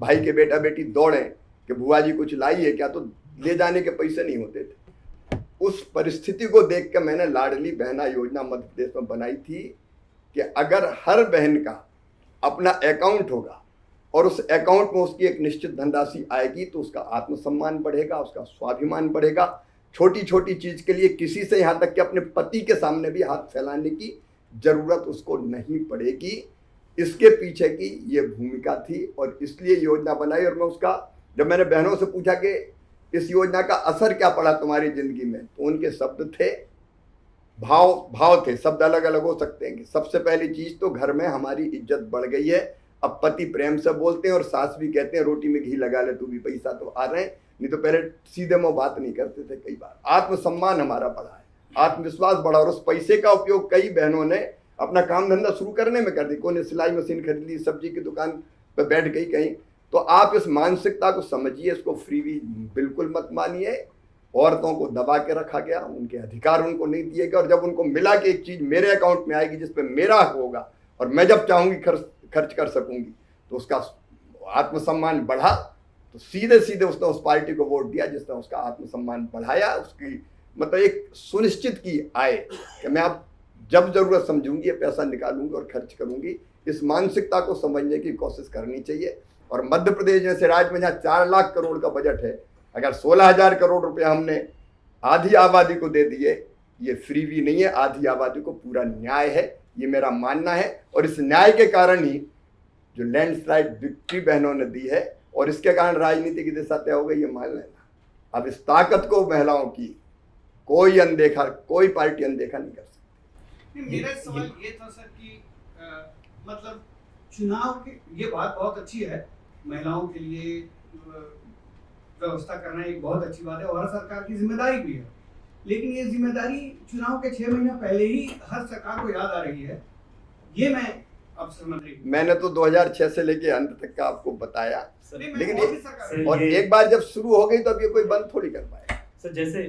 भाई के बेटा बेटी दौड़ें कि बुआ जी कुछ लाई है क्या, तो ले जाने के पैसे नहीं होते थे। उस परिस्थिति को देख कर मैंने लाडली बहना योजना मध्य प्रदेश में बनाई थी कि अगर हर बहन का अपना अकाउंट होगा और उस अकाउंट में उसकी एक निश्चित धनराशि आएगी तो उसका आत्मसम्मान बढ़ेगा, उसका स्वाभिमान बढ़ेगा। छोटी छोटी चीज़ के लिए किसी से, यहाँ तक कि अपने पति के सामने भी हाथ फैलाने की जरूरत उसको नहीं पड़ेगी। इसके पीछे की ये भूमिका थी और इसलिए योजना बनाई। और मैं उसका, जब मैंने बहनों से पूछा कि इस योजना का असर क्या पड़ा तुम्हारी जिंदगी में, तो उनके शब्द थे, भाव थे। शब्द अलग अलग हो सकते हैं। सबसे पहली चीज तो घर में हमारी इज्जत बढ़ गई है। अब पति प्रेम से बोलते हैं और सास भी कहते हैं रोटी में घी लगा ले तू भी, पैसा तो आ रहे हैं। नहीं तो पहले सीधे मुंह बात नहीं करते थे। कई बार आत्मसम्मान हमारा बढ़ा है, आत्मविश्वास बढ़ा, और उस पैसे का उपयोग कई बहनों ने अपना काम धंधा शुरू करने में कर दी। कोई ने सिलाई मशीन खरीद ली, सब्जी की दुकान पर बैठ गई कहीं। तो आप इस मानसिकता को समझिए, इसको फ्रीवी बिल्कुल मत मानिए। औरतों को दबा के रखा गया, उनके अधिकार उनको नहीं दिए गए। और जब उनको मिला कि एक चीज मेरे अकाउंट में आएगी जिस पे मेरा हक होगा और मैं जब चाहूंगी खर्च कर सकूंगी, तो उसका आत्मसम्मान बढ़ा। तो सीधे सीधे उसने उस पार्टी को वोट दिया जिसने उसका आत्मसम्मान बढ़ाया। उसकी मतलब एक सुनिश्चित की आए कि मैं अब जब जरूरत समझूंगी ये पैसा निकालूंगी और खर्च करूंगी। इस मानसिकता को समझने की कोशिश करनी चाहिए। और मध्य प्रदेश जैसे राज्य में जहाँ 4 लाख करोड़ का बजट है, अगर 16,000 करोड़ रुपए हमने आधी आबादी को दे दिए, ये फ्रीवी नहीं है, आधी आबादी को पूरा न्याय है। ये मेरा मानना है। और इस न्याय के कारण ही जो लैंडस्लाइड विक्ट्री बहनों ने दी है और इसके कारण राजनीति की दिशा तय हो गई, ये मान लेना। अब इस ताकत को महिलाओं की कोई पार्टी अनदेखा नहीं कर सकती। मेरा सवाल ये था सर कि मतलब चुनाव की ये बात बहुत अच्छी है, महिलाओं के लिए व्यवस्था करना एक बहुत अच्छी बात है और सरकार की जिम्मेदारी भी है, लेकिन ये जिम्मेदारी चुनाव के 6 महीना पहले ही हर सरकार को याद आ रही है। ये मैं अब समझ रही हूँ। मैंने तो 2006 से लेके अंत तक का आपको बताया, लेकिन सर, और ये- एक बार जब शुरू हो गई तो अब ये कोई बंद थोड़ी कर पाएगा। सर जैसे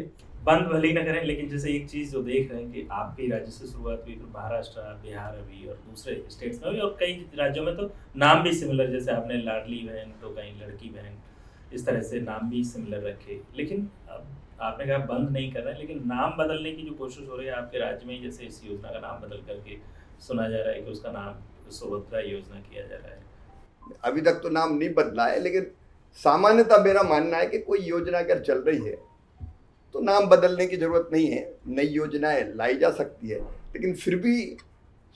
बंद भले ही ना करें, लेकिन जैसे एक चीज़ जो देख रहे हैं कि आपके राज्य से शुरुआत हुई, फिर महाराष्ट्र, बिहार अभी और दूसरे स्टेट्स में भी, और कई राज्यों में तो नाम भी सिमिलर, जैसे आपने लाडली बहन तो कहीं लड़की बहन, इस तरह से नाम भी सिमिलर रखे। लेकिन अब आपने कहा बंद नहीं कर रहे हैं, लेकिन नाम बदलने की जो कोशिश हो रही है आपके राज्य में, जैसे इस योजना का नाम बदल करके सुना जा रहा है कि उसका नाम सुभद्रा योजना किया जा रहा है। अभी तक तो नाम नहीं बदला है, लेकिन सामान्यतः मेरा मानना है कि कोई योजना अगर चल रही है तो नाम बदलने की जरूरत नहीं है, नई योजनाएं लाई जा सकती है। लेकिन फिर भी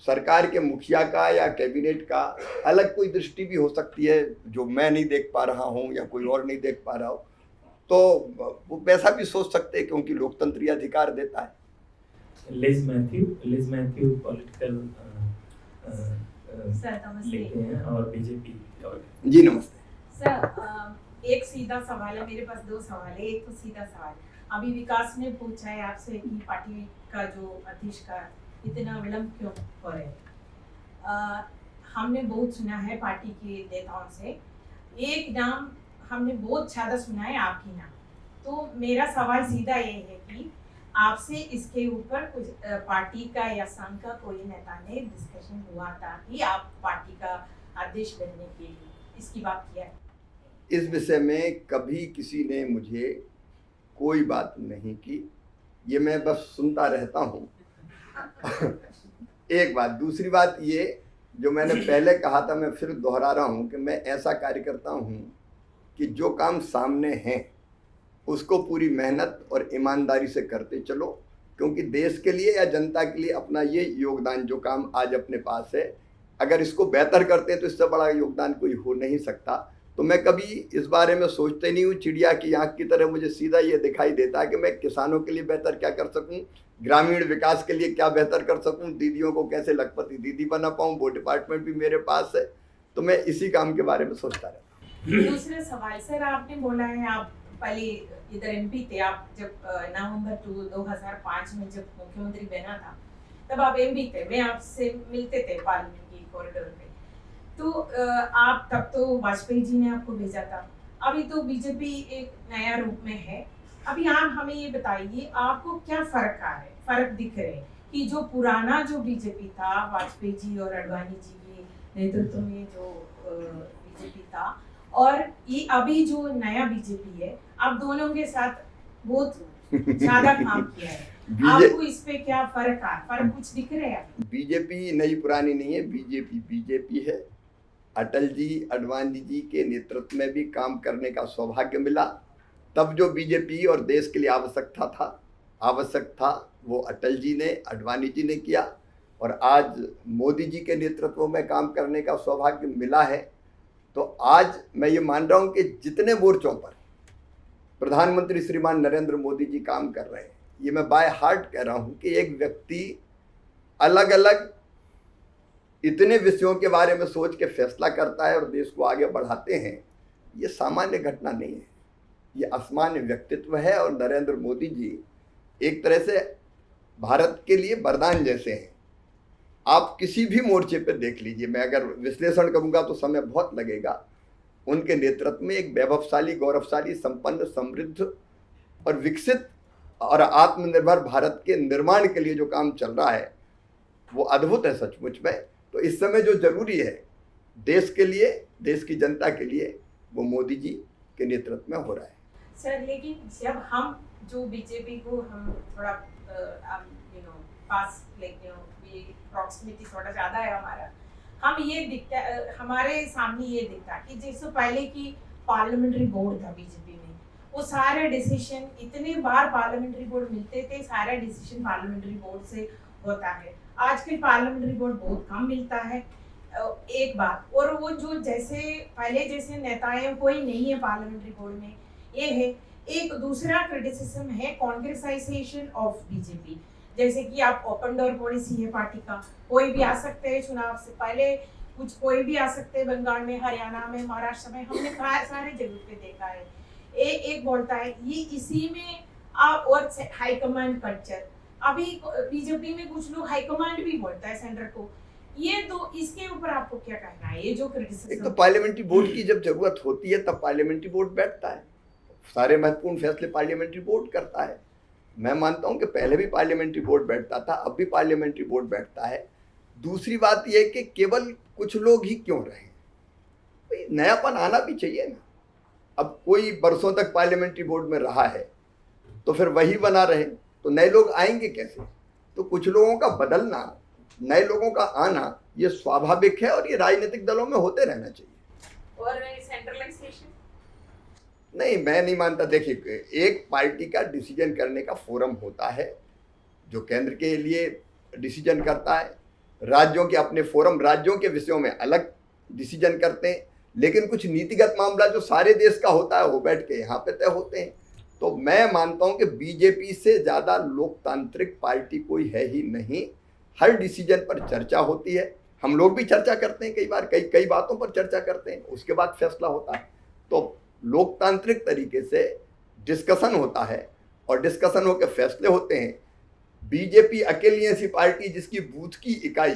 सरकार के मुखिया का या कैबिनेट का अलग कोई दृष्टि भी हो सकती है जो मैं नहीं देख पा रहा हूँ या कोई और नहीं देख पा रहा हो, तो वो वैसा भी सोच सकते हैं, क्योंकि लोकतंत्रीय अधिकार देता है। लिज मैथ्यू पॉलिटिकल सर नमस्ते। लेते हैं और बीजेपी और जी नमस्ते। सर एक सीधा सवाल है, मेरे पास 2 सवाल है। एक तो सीधा सवाल, अभी विकास ने पूछा है आपसे कि पार्टी का जो अध्यक्ष का इतना विलंब क्यों हो रहा है। हमने बहुत सुना है पार्टी के नेताओं से, एक नाम हमने बहुत ज़्यादा सुना है आपकी नाम। तो मेरा सवाल सीधा ये है कि आपसे इसके ऊपर कुछ पार्टी का या संघ का कोई नेता ने डिस्कशन हुआ था कि आप पार्टी का अध्यक्ष बनने के लिए इसकी बात किया है? इस विषय में कभी किसी ने मुझे कोई बात नहीं की, ये मैं बस सुनता रहता हूँ। एक बात। दूसरी बात ये जो मैंने पहले कहा था, मैं फिर दोहरा रहा हूँ कि मैं ऐसा कार्य करता हूँ कि जो काम सामने हैं उसको पूरी मेहनत और ईमानदारी से करते चलो, क्योंकि देश के लिए या जनता के लिए अपना ये योगदान जो काम आज अपने पास है, अगर इसको बेहतर करते हैं तो इससे बड़ा योगदान कोई हो नहीं सकता। तो मैं कभी इस बारे में सोचते नहीं हूँ। चिड़िया की आँख की तरह मुझे सीधा ये दिखाई देता है कि मैं किसानों के लिए बेहतर क्या कर सकूँ, ग्रामीण विकास के लिए क्या बेहतर कर सकूँ, दीदियों को कैसे लखपति दीदी बना पाऊँ, वो डिपार्टमेंट भी मेरे पास है। तो मैं इसी काम के बारे में सोचता रहता हूँ। दूसरा सवाल, सर आपने बोला है आप पहले इधर एमपी थे, आप जब नवंबर 2005 में जब मुख्यमंत्री बना था तब आप एमपी थे, मैं आपसे मिलते थे पार्लियामेंट की कॉरिडोर पे। तो आप तब तो वाजपेयी जी ने आपको भेजा था, अभी तो बीजेपी एक नया रूप में है। अभी आप हमें ये बताइए आपको क्या फर्क दिख रहे हैं कि जो पुराना जो बीजेपी था, वाजपेयी जी और अडवाणी जी के नेतृत्व में जो बीजेपी था, और ये अभी जो नया बीजेपी है, आप दोनों के साथ बहुत ज्यादा काम किया है, आपको इस पे क्या फर्क कुछ दिख रहा है? बीजेपी नई पुरानी नहीं है, बीजेपी है। अटल जी, अडवाणी जी के नेतृत्व में भी काम करने का सौभाग्य मिला। तब जो बीजेपी और देश के लिए आवश्यक था वो अटल जी ने, अडवाणी जी ने किया, और आज मोदी जी के नेतृत्व में काम करने का सौभाग्य मिला है। तो आज मैं ये मान रहा हूँ कि जितने मोर्चों पर प्रधानमंत्री श्रीमान नरेंद्र मोदी जी काम कर रहे हैं, ये मैं बाय हार्ट कह रहा हूँ कि एक व्यक्ति अलग अलग इतने विषयों के बारे में सोच के फैसला करता है और देश को आगे बढ़ाते हैं, ये सामान्य घटना नहीं है, ये असामान्य व्यक्तित्व है। और नरेंद्र मोदी जी एक तरह से भारत के लिए वरदान जैसे हैं। आप किसी भी मोर्चे पर देख लीजिए, मैं अगर विश्लेषण करूंगा तो समय बहुत लगेगा। उनके नेतृत्व में एक वैभवशाली, गौरवशाली, संपन्न, समृद्ध और विकसित और आत्मनिर्भर भारत के निर्माण के लिए जो काम चल रहा है वो अद्भुत है सचमुच में। तो इस समय जो जरूरी है देश के लिए, देश की जनता के लिए, वो मोदी जी के नेतृत्व में हो रहा है। सर लेकिन जब हम जो बीजेपी को हम थोड़ा पास लेते हो, प्रॉक्सिमिटी थोड़ा ज़्यादा है हमारा, हम ये दिखता, हमारे सामने ये दिखता कि जैसे पहले की पार्लियामेंट्री बोर्ड था बीजेपी में, वो सारे डिसीजन, इतने बार पार्लियामेंट्री बोर्ड मिलते थे, सारा डिसीजन पार्लियामेंट्री बोर्ड से होता है। आजकल पार्लियामेंट्री वोट बहुत कम मिलता है, एक बात। और वो जो जैसे पहले जैसे नेताएं कोई नहीं है पार्लियामेंट्री बोर्ड में, ये है। एक दूसरा क्रिटिसिज्म है कांग्रेसाइजेशन ऑफ बीजेपी, जैसे कि आप ओपन डोर पॉलिसी है पार्टी का, कोई भी आ सकते हैं चुनाव से पहले, कुछ कोई भी आ सकते हैं, बंगाल में, हरियाणा में, महाराष्ट्र में, हमने सारे जगह पे देखा है। एक बोलता है ये इसी में और हाईकमांड कल्चर, अभी बीजेपी में कुछ लोग हाईकमांड भी बोलता है सेंटर को, ये तो इसके ऊपर आपको क्या कहना है? ये जो क्रिटिसिज्म, एक तो पार्लियामेंट्री बोर्ड की जब जरूरत होती है तब पार्लियामेंट्री बोर्ड बैठता है, सारे महत्वपूर्ण फैसले पार्लियामेंट्री बोर्ड करता है। मैं मानता हूं कि पहले भी पार्लियामेंट्री बोर्ड बैठता था, अब भी पार्लियामेंट्री बोर्ड बैठता है। दूसरी बात यह कि केवल कुछ लोग ही क्यों रहे, नयापन आना भी चाहिए ना। अब कोई बरसों तक पार्लियामेंट्री बोर्ड में रहा है तो फिर वही बना रहे तो नए लोग आएंगे कैसे? तो कुछ लोगों का बदलना, नए लोगों का आना ये स्वाभाविक है और ये राजनीतिक दलों में होते रहना चाहिए। और सेंट्रलाइजेशन नहीं, मैं नहीं मानता। देखिए, एक पार्टी का डिसीजन करने का फोरम होता है जो केंद्र के लिए डिसीजन करता है, राज्यों के अपने फोरम राज्यों के विषयों में अलग डिसीजन करते हैं, लेकिन कुछ नीतिगत मामला जो सारे देश का होता है वो बैठ के यहाँ पे तय होते हैं। तो मैं मानता हूँ कि बीजेपी से ज़्यादा लोकतांत्रिक पार्टी कोई है ही नहीं। हर डिसीजन पर चर्चा होती है, हम लोग भी चर्चा करते हैं, कई बार कई बातों पर चर्चा करते हैं, उसके बाद फैसला होता है। तो लोकतांत्रिक तरीके से डिस्कशन होता है और डिस्कशन होकर फैसले होते हैं। बीजेपी अकेली ऐसी पार्टी जिसकी बूथ की इकाई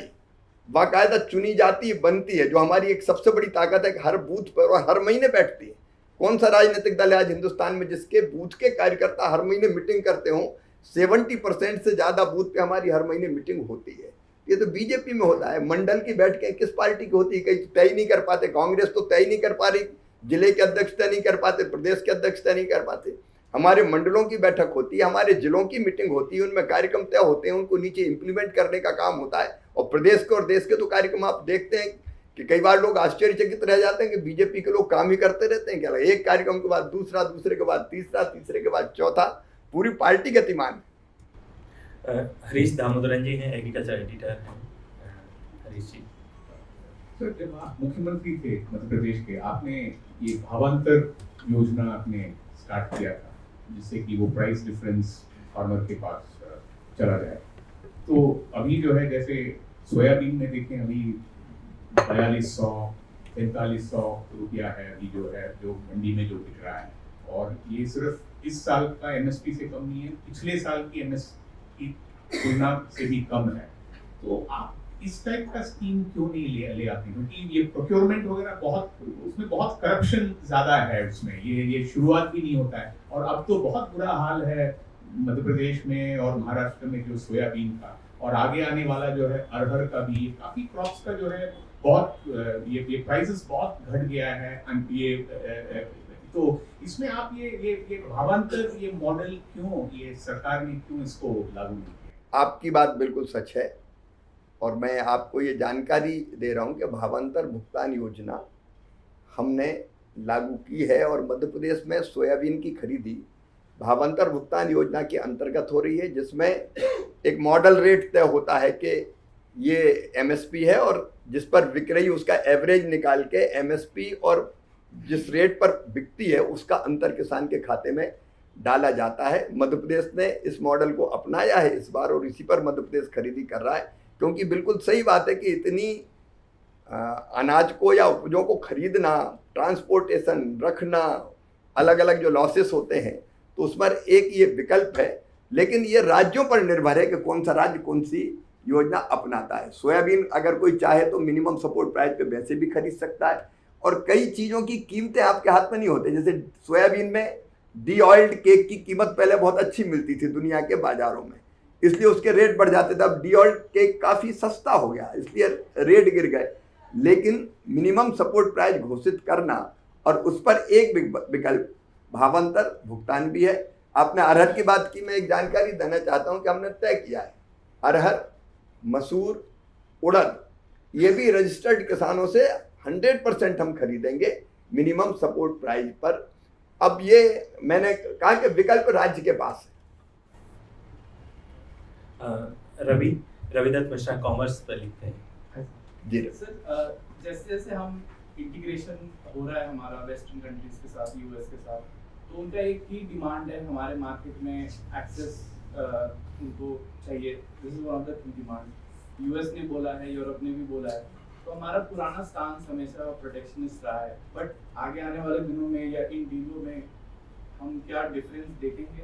बाकायदा चुनी जाती है, बनती है, जो हमारी एक सबसे बड़ी ताकत है कि हर बूथ पर और हर महीने बैठती है। कौन सा राजनीतिक दल है आज हिंदुस्तान में जिसके बूथ के कार्यकर्ता हर महीने मीटिंग करते हों? 70% से ज़्यादा बूथ पे हमारी हर महीने मीटिंग होती है। ये तो बीजेपी में होता है। मंडल की बैठकें किस पार्टी की होती है? कहीं तय नहीं कर पाते, कांग्रेस तो तय नहीं कर पा रही, जिले के अध्यक्ष तय नहीं कर पाते, प्रदेश के अध्यक्ष तय नहीं कर पाते। हमारे मंडलों की बैठक होती है, हमारे जिलों की मीटिंग होती है, उनमें कार्यक्रम तय होते हैं, उनको नीचे इंप्लीमेंट करने का काम होता है। और प्रदेश के और देश के तो कार्यक्रम आप देखते हैं कि कई बार लोग आश्चर्यचकित रह जाते हैं कि बीजेपी के लोग काम ही करते रहते हैं क्या? एक कार्यक्रम के बाद दूसरा, दूसरे के बाद तीसरा, तीसरे के बाद चौथा, पूरी पार्टी गतिमान। हरीश दामोदरन जी हैं, एग्रीकल्चर एडिटर हैं। हरीश जी सर, जब आप मुख्यमंत्री थे मध्य प्रदेश के, आपने ये भावांतर योजना आपने स्टार्ट किया था जिससे कि वो प्राइस डिफरेंस फार्मर के पास चला जाए। तो अभी जो है जैसे सोयाबीन में देखें, अभी 4200-4500 रुपया है अभी जो है, जो मंडी में जो बिक रहा है, और ये सिर्फ इस साल का एमएसपी से कम नहीं है, पिछले साल की एमएसपी तुलना से भी कम है। तो आप इस टाइप का स्कीम क्यों नहीं ले आते? क्योंकि ये प्रोक्योरमेंट वगैरह बहुत, उसमें बहुत करप्शन ज्यादा है उसमें, ये शुरुआत भी नहीं होता है। और अब तो बहुत बुरा हाल है मध्य प्रदेश में और महाराष्ट्र में जो सोयाबीन का, और आगे आने वाला जो है अरहर का भी, काफी क्रॉप्स का जो है बहुत ये प्राइसेस बहुत घट गया है। ये तो इसमें आप ये भावांतर ये मॉडल क्यों, ये सरकार ने क्यों इसको लागू नहीं किया? आपकी बात बिल्कुल सच है और मैं आपको ये जानकारी दे रहा हूँ कि भावांतर भुगतान योजना हमने लागू की है और मध्य प्रदेश में सोयाबीन की खरीदी भावांतर भुगतान योजना के अंतर्गत हो रही है, जिसमें एक मॉडल रेट तय होता है कि ये एमएसपी है और जिस पर बिक रही उसका एवरेज निकाल के एमएसपी और जिस रेट पर बिकती है उसका अंतर किसान के खाते में डाला जाता है। मध्य प्रदेश ने इस मॉडल को अपनाया है इस बार और इसी पर मध्य प्रदेश खरीदी कर रहा है, क्योंकि बिल्कुल सही बात है कि इतनी अनाज को या उपजों को खरीदना, ट्रांसपोर्टेशन, रखना, अलग अलग जो लॉसेस होते हैं, तो उस पर एक ये विकल्प है। लेकिन ये राज्यों पर निर्भर है कि कौन सा राज्य कौन सी योजना अपनाता है। सोयाबीन अगर कोई चाहे तो मिनिमम सपोर्ट प्राइस पे वैसे भी खरीद सकता है और कई चीज़ों की कीमतें आपके हाथ में नहीं होती। जैसे सोयाबीन में डी ऑयल्ड केक की कीमत पहले बहुत अच्छी मिलती थी दुनिया के बाज़ारों में, इसलिए उसके रेट बढ़ जाते थे। अब डी ऑयल्ड केक काफ़ी सस्ता हो गया इसलिए रेट गिर गए। लेकिन मिनिमम सपोर्ट प्राइस घोषित करना और उस पर एक विकल्प भावांतर भुगतान भी है। आपने अरहर की बात की, मैं एक जानकारी देना चाहता हूँ कि हमने तय किया है अरहर, मसूर, उड़द ये भी रजिस्टर्ड किसानों से 100% हम खरीदेंगे मिनिमम सपोर्ट प्राइस पर। अब ये मैंने कहा कि विकल्प राज्य के पास है। रवि, रविदत्त मिश्रा कॉमर्स पर लिखते हैं। जी सर जैसे जैसे हम इंटीग्रेशन हो रहा है हमारा वेस्टर्न कंट्रीज के साथ, यूएस के साथ, तो उनका एक ही डिमांड है हमारे मार्केट में एक्सेस उनको चाहिए। This is one of the demand. US ने बोला है, यूरोप ने भी बोला है। तो हमारा पुराना स्टांस हमेशा प्रोटेक्शनिस्ट रहा है, बट आगे आने वाले दिनों में या इन डीलों में हम क्या डिफरेंस देखेंगे?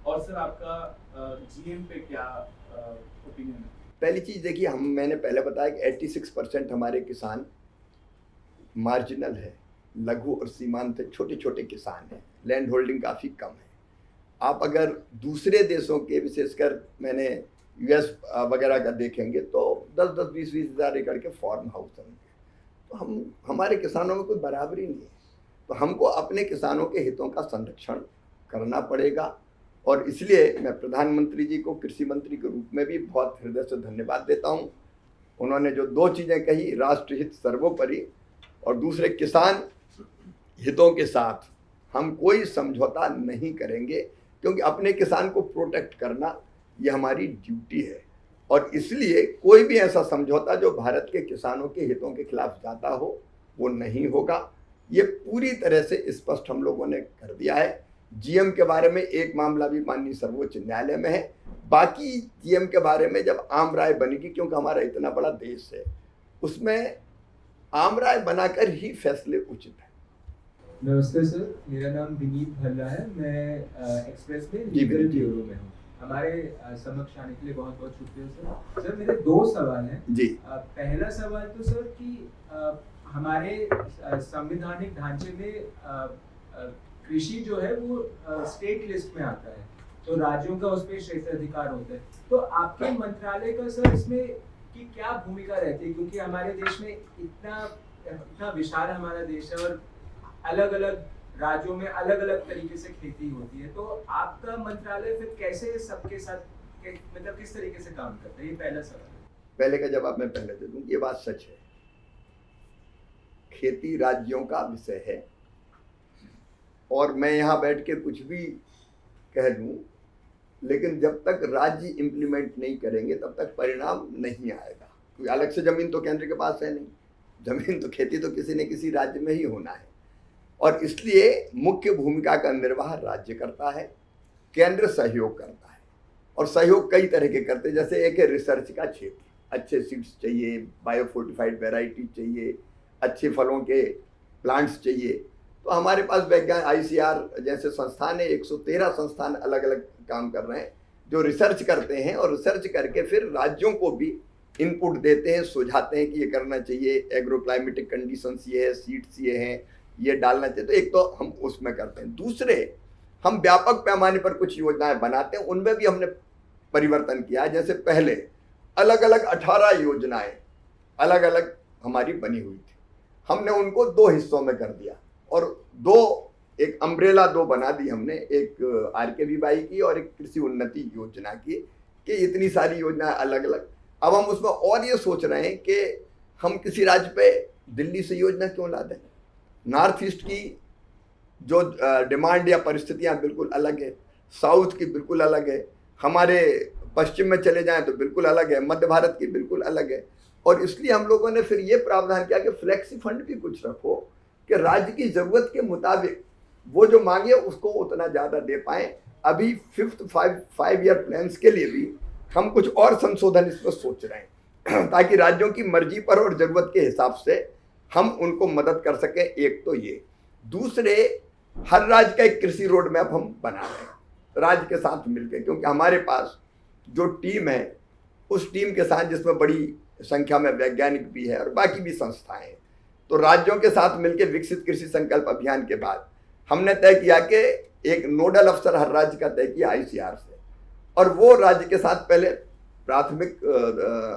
और सर आपका जीएम पे क्या ओपिनियन है? पहली चीज़ देखिए, मैंने पहले बताया कि 86% हमारे किसान मार्जिनल है, लघु और सीमांत छोटे छोटे किसान हैं, लैंड होल्डिंग काफ़ी कम है। आप अगर दूसरे देशों के, विशेषकर मैंने यूएस वगैरह का देखेंगे तो 10-10, 20-20 हज़ार एकड़ के फार्म हाउस होंगे। तो हमारे किसानों में कोई बराबरी नहीं है। तो हमको अपने किसानों के हितों का संरक्षण करना पड़ेगा, और इसलिए मैं प्रधानमंत्री जी को कृषि मंत्री के रूप में भी बहुत हृदय से धन्यवाद देता हूँ। उन्होंने जो 2 चीज़ें कही, राष्ट्रहित सर्वोपरि और दूसरे किसान हितों के साथ हम कोई समझौता नहीं करेंगे, क्योंकि अपने किसान को प्रोटेक्ट करना ये हमारी ड्यूटी है। और इसलिए कोई भी ऐसा समझौता जो भारत के किसानों के हितों के खिलाफ जाता हो वो नहीं होगा। ये पूरी तरह से स्पष्ट हम लोगों ने कर दिया है। जीएम के बारे में एक मामला भी माननीय सर्वोच्च न्यायालय में है। बाकी जीएम के बारे में जब आम राय बनेगी, क्योंकि हमारा इतना बड़ा देश है, उसमें आम राय बनाकर ही फैसले उचित है। नमस्ते सर, मेरा नाम विनीत भल्ला है। मैं एक्सप्रेस में लीगल ब्यूरो में हूँ। हमारे समक्ष आने के लिए बहुत बहुत शुक्रिया सर। सर मेरे 2 सवाल हैं जी। पहला सवाल तो सर कि हमारे संवैधानिक ढांचे में कृषि जो है वो स्टेट लिस्ट में आता है, तो राज्यों का उस पर क्षेत्राधिकार होता है। तो आपके मंत्रालय का सर इसमें की क्या भूमिका रहती है, क्योंकि हमारे देश में इतना विशाल हमारा देश है और अलग अलग राज्यों में अलग अलग तरीके से खेती होती है, तो आपका मंत्रालय फिर कैसे सबके साथ मतलब किस तरीके से काम करता है? ये पहला सवाल है। पहले का जवाब मैं पहले दे दूं। ये बात सच है, खेती राज्यों का विषय है, और मैं यहाँ बैठ के कुछ भी कह दूं, लेकिन जब तक राज्य इम्प्लीमेंट नहीं करेंगे तब तक परिणाम नहीं आएगा। कोई अलग से ज़मीन तो केंद्र के पास है नहीं, ज़मीन तो खेती तो किसी न किसी राज्य में ही होना है, और इसलिए मुख्य भूमिका का निर्वाह राज्य करता है, केंद्र सहयोग करता है। और सहयोग कई तरह के करते हैं, जैसे एक है रिसर्च का क्षेत्र, अच्छे सीड्स चाहिए, बायोफोर्टिफाइड वेराइटी चाहिए, अच्छे फलों के प्लांट्स चाहिए। तो हमारे पास वैज्ञानिक ICR जैसे संस्थान है, 113 संस्थान अलग अलग काम कर रहे हैं जो रिसर्च करते हैं, और रिसर्च करके फिर राज्यों को भी इनपुट देते हैं, सुझाते हैं कि ये करना चाहिए, एग्रो क्लाइमेटिक कंडीशंस ये है, सीड्स ये हैं, ये डालना चाहिए। तो एक तो हम उसमें करते हैं। दूसरे, हम व्यापक पैमाने पर कुछ योजनाएं बनाते हैं, उनमें भी हमने परिवर्तन किया है। जैसे पहले अलग अलग 18 योजनाएं अलग अलग हमारी बनी हुई थी, हमने उनको 2 हिस्सों में कर दिया, और एक अम्ब्रेला 2 बना दी हमने, एक RKVY की और एक कृषि उन्नति योजना की, कि इतनी सारी योजनाएं अलग अलग। अब हम उसमें और ये सोच रहे हैं कि हम किसी राज्य पे दिल्ली से योजना क्यों ला दें। नॉर्थ ईस्ट की जो डिमांड या परिस्थितियां बिल्कुल अलग है, साउथ की बिल्कुल अलग है, हमारे पश्चिम में चले जाएं तो बिल्कुल अलग है, मध्य भारत की बिल्कुल अलग है। और इसलिए हम लोगों ने फिर ये प्रावधान किया कि फ्लेक्सी फंड भी कुछ रखो, कि राज्य की ज़रूरत के मुताबिक वो जो मांगे उसको उतना ज़्यादा दे पाएँ। अभी 5th 5 ईयर प्लान्स के लिए भी हम कुछ और संशोधन इसमें सोच रहे हैं, ताकि राज्यों की मर्जी पर और ज़रूरत के हिसाब से हम उनको मदद कर सकें। एक तो ये, दूसरे, हर राज्य का एक कृषि रोड मैप हम बना रहे हैं राज्य के साथ मिलकर, क्योंकि हमारे पास जो टीम है उस टीम के साथ, जिसमें बड़ी संख्या में वैज्ञानिक भी है और बाकी भी संस्थाएं हैं, तो राज्यों के साथ मिलकर विकसित कृषि संकल्प अभियान के बाद हमने तय किया कि एक नोडल अफसर हर राज्य का तय किया ICR से, और वो राज्य के साथ पहले प्राथमिक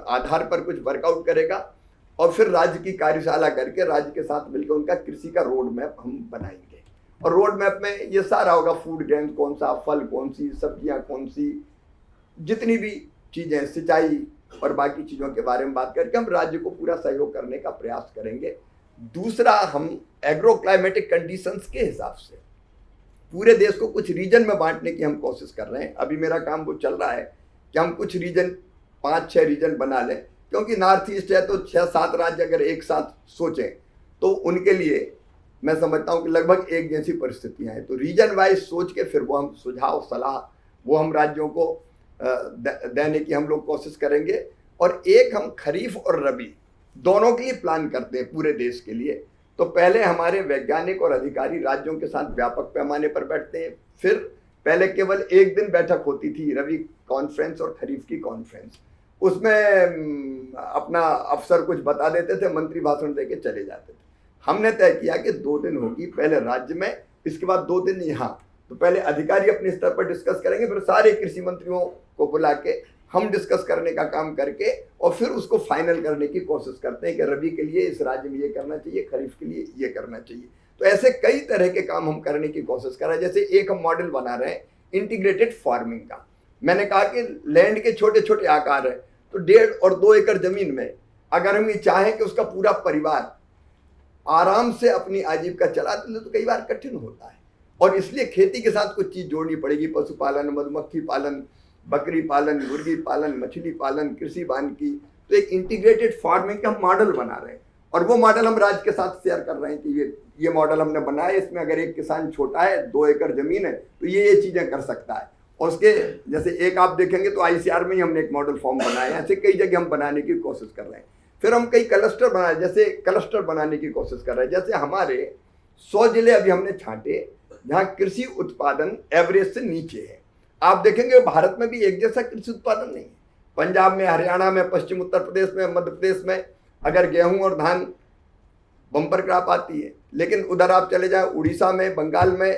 आधार पर कुछ वर्कआउट करेगा, और फिर राज्य की कार्यशाला करके राज्य के साथ मिलकर उनका कृषि का रोड मैप हम बनाएंगे। और रोड मैप में ये सारा होगा, फूड ग्रेन कौन सा, फल कौन सी, सब्जियां कौन सी, जितनी भी चीज़ें, सिंचाई और बाकी चीज़ों के बारे में बात करके हम राज्य को पूरा सहयोग करने का प्रयास करेंगे। दूसरा, हम एग्रो क्लाइमेटिक कंडीशंस के हिसाब से पूरे देश को कुछ रीजन में बांटने की हम कोशिश कर रहे हैं। अभी मेरा काम वो चल रहा है कि हम कुछ रीजन 5-6 रीजन बना लें, क्योंकि नॉर्थ ईस्ट है तो 6-7 राज्य अगर एक साथ सोचें तो उनके लिए मैं समझता हूँ कि लगभग एक जैसी परिस्थितियाँ हैं। तो रीजन वाइज सोच के फिर वो हम सुझाव सलाह वो हम राज्यों को देने की हम लोग कोशिश करेंगे। और एक हम खरीफ और रबी दोनों के लिए प्लान करते हैं पूरे देश के लिए। तो पहले हमारे वैज्ञानिक और अधिकारी राज्यों के साथ व्यापक पैमाने पर बैठते हैं। फिर पहले केवल एक दिन बैठक होती थी, रबी कॉन्फ्रेंस और खरीफ की कॉन्फ्रेंस। उसमें अपना अफसर कुछ बता देते थे, मंत्री भाषण दे के चले जाते थे। हमने तय किया कि 2 दिन होगी, पहले राज्य में, इसके बाद 2 दिन यहाँ। तो पहले अधिकारी अपने स्तर पर डिस्कस करेंगे, फिर सारे कृषि मंत्रियों को बुला के हम डिस्कस करने का काम करके और फिर उसको फाइनल करने की कोशिश करते हैं कि रबी के लिए इस राज्य में ये करना चाहिए, खरीफ के लिए ये करना चाहिए। तो ऐसे कई तरह के काम हम करने की कोशिश कर रहे हैं। जैसे एक हम मॉडल बना रहे हैं इंटीग्रेटेड फार्मिंग का। मैंने कहा कि लैंड के छोटे छोटे आकार है, तो 1.5 और 2 एकड़ जमीन में अगर हम ये चाहें कि उसका पूरा परिवार आराम से अपनी आजीविका चलाते हैं तो कई बार कठिन होता है, और इसलिए खेती के साथ कुछ चीज़ जोड़नी पड़ेगी। पशुपालन, मधुमक्खी पालन, बकरी पालन, मुर्गी पालन, मछली पालन, कृषि वानिकी। तो एक इंटीग्रेटेड फार्मिंग का हम मॉडल बना रहे हैं, और वो मॉडल हम राज्य के साथ शेयर कर रहे हैं कि ये मॉडल हमने बनाया। इसमें अगर एक किसान छोटा है, 2 एकड़ जमीन है, तो ये चीज़ें कर सकता है। और उसके जैसे एक आप देखेंगे तो ICR में ही हमने एक मॉडल फॉर्म बनाया है। ऐसे कई जगह हम बनाने की कोशिश कर रहे हैं। फिर हम कई क्लस्टर बनाए, जैसे क्लस्टर बनाने की कोशिश कर रहे हैं। जैसे हमारे 100 जिले अभी हमने छांटे जहाँ कृषि उत्पादन एवरेज से नीचे है। आप देखेंगे भारत में भी एक जैसा कृषि उत्पादन नहीं है। पंजाब में, हरियाणा में, पश्चिम उत्तर प्रदेश में, मध्य प्रदेश में अगर गेहूं और धान बम्पर क्रॉप आती है, लेकिन उधर आप चले जाए उड़ीसा में, बंगाल में,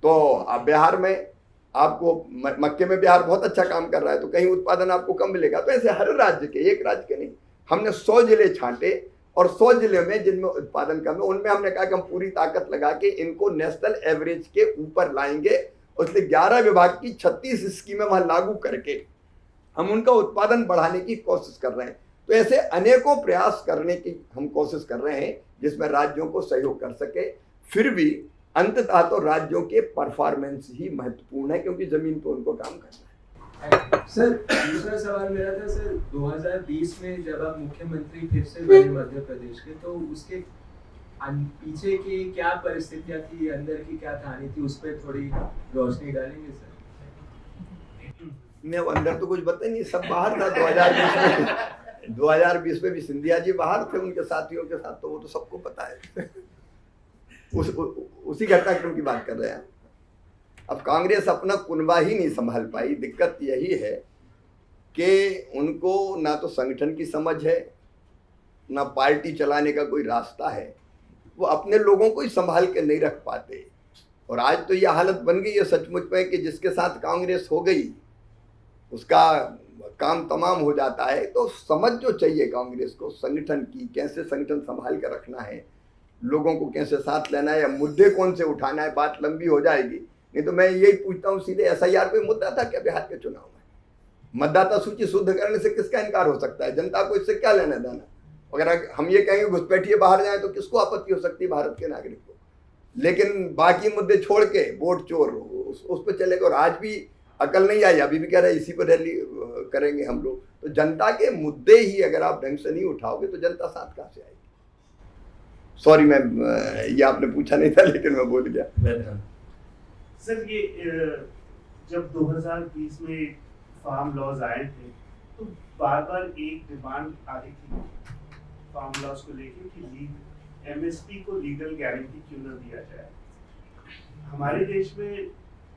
तो आप बिहार में आपको मक्के में बिहार बहुत अच्छा काम कर रहा है, तो कहीं उत्पादन आपको कम मिलेगा। तो ऐसे हर राज्य के, एक राज्य के नहीं, हमने 100 जिले छांटे और 100 जिले में जिनमें उत्पादन कम है उनमें हमने कहा कि हम पूरी ताकत लगा के इनको नेशनल एवरेज के ऊपर लाएंगे। उसलिए 11 विभाग की 36 स्कीमें वहाँ लागू करके हम उनका उत्पादन बढ़ाने की कोशिश कर रहे हैं। तो ऐसे अनेकों प्रयास करने की हम कोशिश कर रहे हैं जिसमें राज्यों को सहयोग कर सके। फिर भी अंततः तो राज्यों के परफॉर्मेंस ही महत्वपूर्ण है, क्योंकि जमीन पर उनको काम करना है। सर दूसरा सवाल मेरा था, सर 2020 में जब आप मुख्यमंत्री फिर से बने मध्य प्रदेश के, तो उसके पीछे की क्या परिस्थितियां थी, अंदर की क्या कहानी थी, उस पर थोड़ी रोशनी डालेंगे सर? मैं अंदर तो कुछ बता नहीं, सब बाहर था 2020 में। 2020 में भी सिंधिया जी बाहर थे उनके साथियों के साथ, तो वो तो सबको पता है। उसी घटनाक्रम की बात कर रहे हैं। अब कांग्रेस अपना कुनबा ही नहीं संभाल पाई। दिक्कत यही है कि उनको ना तो संगठन की समझ है, ना पार्टी चलाने का कोई रास्ता है। वो अपने लोगों को ही संभाल के नहीं रख पाते। और आज तो ये हालत बन गई है सचमुच में कि जिसके साथ कांग्रेस हो गई उसका काम तमाम हो जाता है। तो समझ जो चाहिए कांग्रेस को संगठन की, कैसे संगठन संभाल कर रखना है, लोगों को कैसे साथ लेना है, या मुद्दे कौन से उठाना है, बात लंबी हो जाएगी। नहीं तो मैं यही पूछता हूँ सीधे, SIR कोई मुद्दा था क्या बिहार के चुनाव में? मतदाता सूची शुद्ध करने से किसका इनकार हो सकता है? जनता को इससे क्या लेना देना? अगर हम ये कहेंगे घुसपैठिए बाहर जाए तो किसको आपत्ति हो सकती है भारत के नागरिक को? लेकिन बाकी मुद्दे छोड़ के वोट चोर उस पर चलेगा। और आज भी अकल नहीं आई, अभी भी कह रहे हैं इसी पर रैली करेंगे हम लोग। तो जनता के मुद्दे ही अगर आप ढंग से नहीं उठाओगे तो जनता साथ कहाँ से आएगी? सॉरी मैं ये आपने पूछा नहीं था लेकिन मैं बोल गया। सर ये जब 2020 में फार्म लॉज आए थे तो बार बार एक डिमांड आ रही थी फार्म लॉज को लेकर कि MSP को लीगल गारंटी क्यों न दिया जाए। हमारे देश में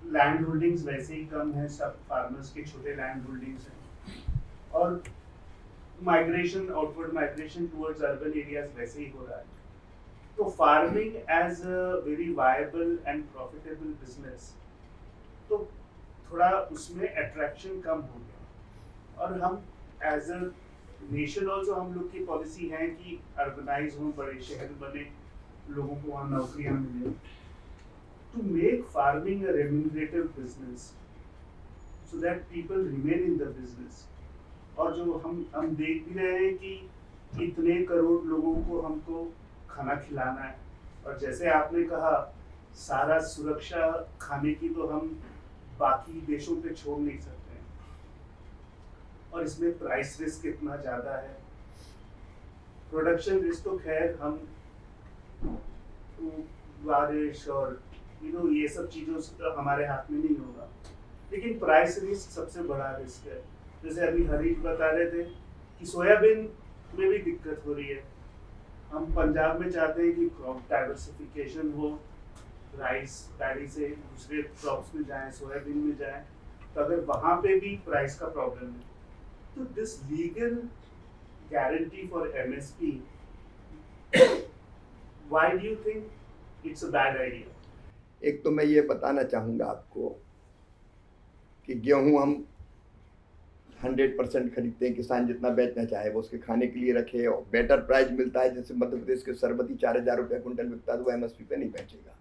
लैंड होल्डिंग्स वैसे ही कम है, सब फार्मर्स के छोटे लैंड होल्डिंग्स हैं, और migration, outward migration towards urban areas वैसे ही हो रहा है। तो farming as a very viable and profitable business, तो थोड़ा उसमें अट्रैक्शन कम हो गया। और हम एज अ नेशन ऑल्सो हम लोग की पॉलिसी है कि अर्बनाइज हो, बड़े शहर बने, लोगों को वहाँ नौकरियाँ मिले। To make farming a remunerative business so that people remain in the business. और जो हम देख भी रहे हैं कि इतने करोड़ लोगों को हमको खाना खिलाना है, और जैसे आपने कहा सारा सुरक्षा खाने की तो हम बाकी देशों पे छोड़ नहीं सकते हैं। और इसमें प्राइस रिस्क कितना ज़्यादा है? प्रोडक्शन रिस्क तो खैर हम बारिश और ये सब चीज़ों से तो हमारे हाथ में नहीं होगा, लेकिन प्राइस रिस्क सबसे बड़ा रिस्क है। जैसे अभी हरीश बता रहे थे कि सोयाबीन में भी दिक्कत हो रही है। हम पंजाब में चाहते हैं कि क्रॉप डाइवर्सिफिकेशन हो, राइस पैडी से दूसरे क्रॉप्स में जाएं, सोयाबीन में जाएं, तो अगर वहाँ पे भी प्राइस का प्रॉब्लम है तो this legal guarantee for MSP, why do you think it's a bad idea? एक तो मैं ये बताना चाहूँगा आपको कि गेहूँ हम 100% खरीदते हैं, किसान जितना बेचना चाहे वो उसके खाने के लिए रखे और बेटर प्राइस मिलता है। जैसे मध्य प्रदेश के सरबती 4000 रुपये कुंटल बिकता है तो वो MSP पे नहीं बेचेगा।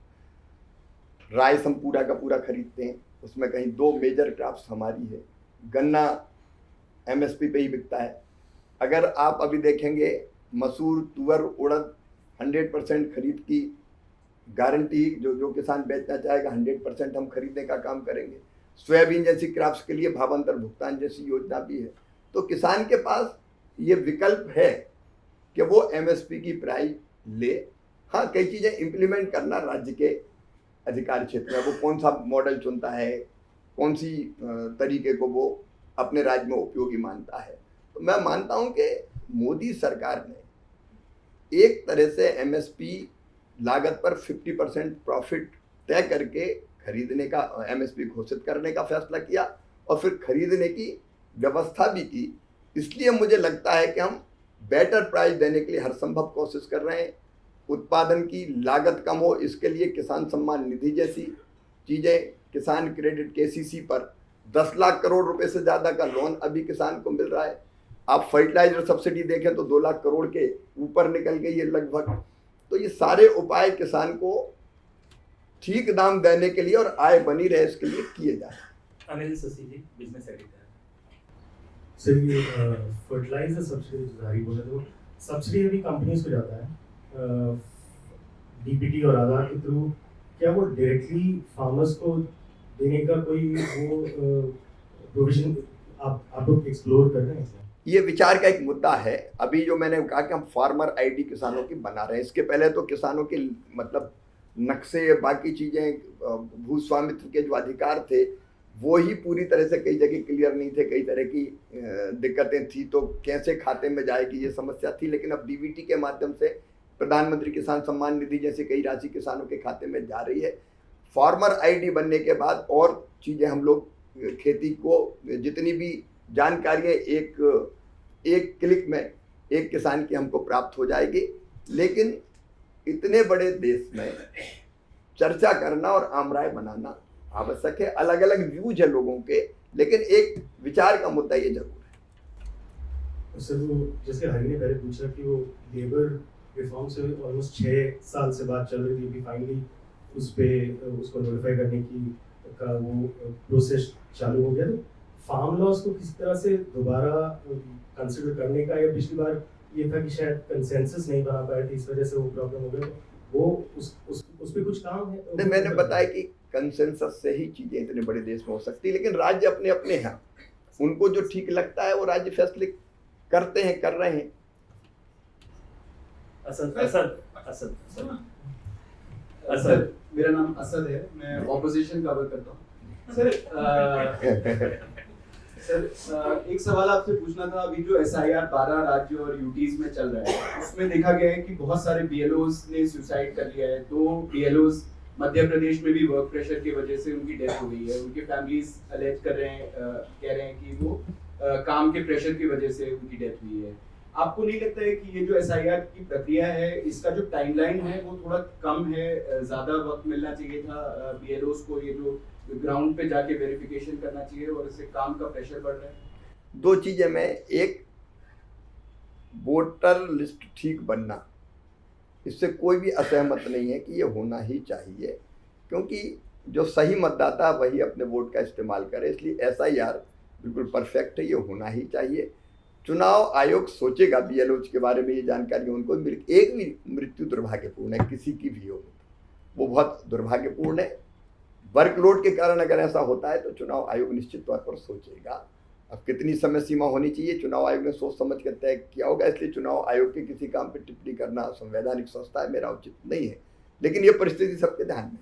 राइस हम पूरा का पूरा खरीदते हैं, उसमें कहीं 2 मेजर क्रॉप्स हमारी है। गन्ना MSP पे ही बिकता है। अगर आप अभी देखेंगे मसूर, तुअर, उड़द 100% खरीद की गारंटी, जो किसान बेचना चाहेगा 100% हम खरीदने का काम करेंगे। सोयाबीन जैसी क्रॉप्स के लिए भावांतर भुगतान जैसी योजना भी है। तो किसान के पास ये विकल्प है कि वो MSP की प्राइस ले। हाँ, कई चीज़ें इम्प्लीमेंट करना राज्य के अधिकार क्षेत्र में, वो कौन सा मॉडल चुनता है, कौन सी तरीके को वो अपने राज्य में उपयोगी मानता है। तो मैं मानता हूँ कि मोदी सरकार ने एक तरह से MSP लागत पर 50% प्रॉफिट तय करके खरीदने का, MSP घोषित करने का फैसला किया और फिर खरीदने की व्यवस्था भी की। इसलिए मुझे लगता है कि हम बेटर प्राइस देने के लिए हर संभव कोशिश कर रहे हैं। उत्पादन की लागत कम हो, इसके लिए किसान सम्मान निधि जैसी चीज़ें, किसान क्रेडिट KCC पर 10 लाख करोड़ रुपए से ज़्यादा का लोन अभी किसान को मिल रहा है। आप फर्टिलाइजर सब्सिडी देखें तो 2 लाख करोड़ के ऊपर निकल गई है लगभग। तो ये सारे उपाय किसान को ठीक दाम देने के लिए और आय बनी रहे इसके लिए किए जाए। अनिल शशि जी, बिजनेस एडिटर। सर, ये फर्टिलाइजर सब्सिडी जारी बोले तो सब्सिडी अभी कंपनीज को जाता है DBT और आधार के थ्रू, क्या वो डायरेक्टली फार्मर्स को देने का कोई वो प्रोविजन आप लोग एक्सप्लोर कर रहे हैं? ये विचार का एक मुद्दा है। अभी जो मैंने कहा कि हम फार्मर ID किसानों की बना रहे हैं, इसके पहले तो किसानों के मतलब नक्शे, बाकी चीज़ें, भू स्वामित्व के जो अधिकार थे वो ही पूरी तरह से कई जगह क्लियर नहीं थे, कई तरह की दिक्कतें थी, तो कैसे खाते में जाएगी ये समस्या थी। लेकिन अब DBT के माध्यम से प्रधानमंत्री किसान सम्मान निधि जैसी कई राशि किसानों के खाते में जा रही है। फार्मर ID बनने के बाद और चीज़ें हम लोग खेती को जितनी भी जानकारियाँ एक क्लिक में एक किसान की हमको प्राप्त हो जाएगी। लेकिन इतने बड़े देश में चर्चा करना और आम राय बनाना आवश्यक है। अलग अलग व्यूज है लोगों के, लेकिन एक विचार का मुद्दा ये जरूर है। सर, वो जैसे हरी ने पहले पूछा कि वो लेबर रिफॉर्म से ऑलमोस्ट 6 साल से बात चल रही थी, अभी फाइनली उसको नोटिफाई करने का वो प्रोसेस चालू हो गया। तो फार्म लॉस को किसी तरह से दोबारा कंसिडर करने का, या पिछली बार ये था कि शायद कंसेंसस नहीं बना पाए थे, इस वजह से वो प्रॉब्लम हो गया, तो वो उस पे कुछ काम है? नहीं, मैंने बताया कि कंसेंसस से ही चीज़ें इतने बड़े देश में हो सकती है, लेकिन राज्य अपने अपने हैं, उनको जो ठीक लगता है वो राज्य फैसले करते हैं, कर रहे हैं। असद, मेरा नाम असद है, मैं ऑपोजिशन कवर करता हूँ। सर, एक सवाल आपसे पूछना था। अभी जो SIR 12 राज्यों और UTs में चल रहा है, उसमें देखा गया है कि बहुत सारे BLOs ने सुसाइड कर लिया है। 2 BLOs मध्य प्रदेश में भी वर्क प्रेशर की वजह से उनकी डेथ हो गई है। उनके फैमिलीज अलेज कर रहे हैं, कह रहे हैं कि वो काम के प्रेशर की वजह से उनकी डेथ हुई है। आपको नहीं लगता है कि ये जो SIR की प्रक्रिया है, इसका जो टाइमलाइन है वो थोड़ा कम है? ज़्यादा वक्त मिलना चाहिए था BLOs को, ये जो ग्राउंड पे जाके वेरिफिकेशन करना चाहिए, और इससे काम का प्रेशर बढ़ रहा है। 2 चीज़ें में, एक वोटर लिस्ट ठीक बनना, इससे कोई भी असहमत नहीं है कि ये होना ही चाहिए, क्योंकि जो सही मतदाता वही अपने वोट का इस्तेमाल करे। इसलिए SIR बिल्कुल परफेक्ट है, ये होना ही चाहिए। चुनाव आयोग सोचेगा BLOs के बारे में, ये जानकारी उनको एक भी मृत्यु दुर्भाग्यपूर्ण है, किसी की भी हो वो बहुत दुर्भाग्यपूर्ण है। वर्कलोड के कारण अगर ऐसा होता है तो चुनाव आयोग निश्चित तौर पर सोचेगा। अब कितनी समय सीमा होनी चाहिए चुनाव आयोग ने सोच समझ कर तय किया होगा, इसलिए चुनाव आयोग के किसी काम पर टिप्पणी करना संवैधानिक संस्था है, मेरा उचित नहीं है, लेकिन ये परिस्थिति सबके ध्यान में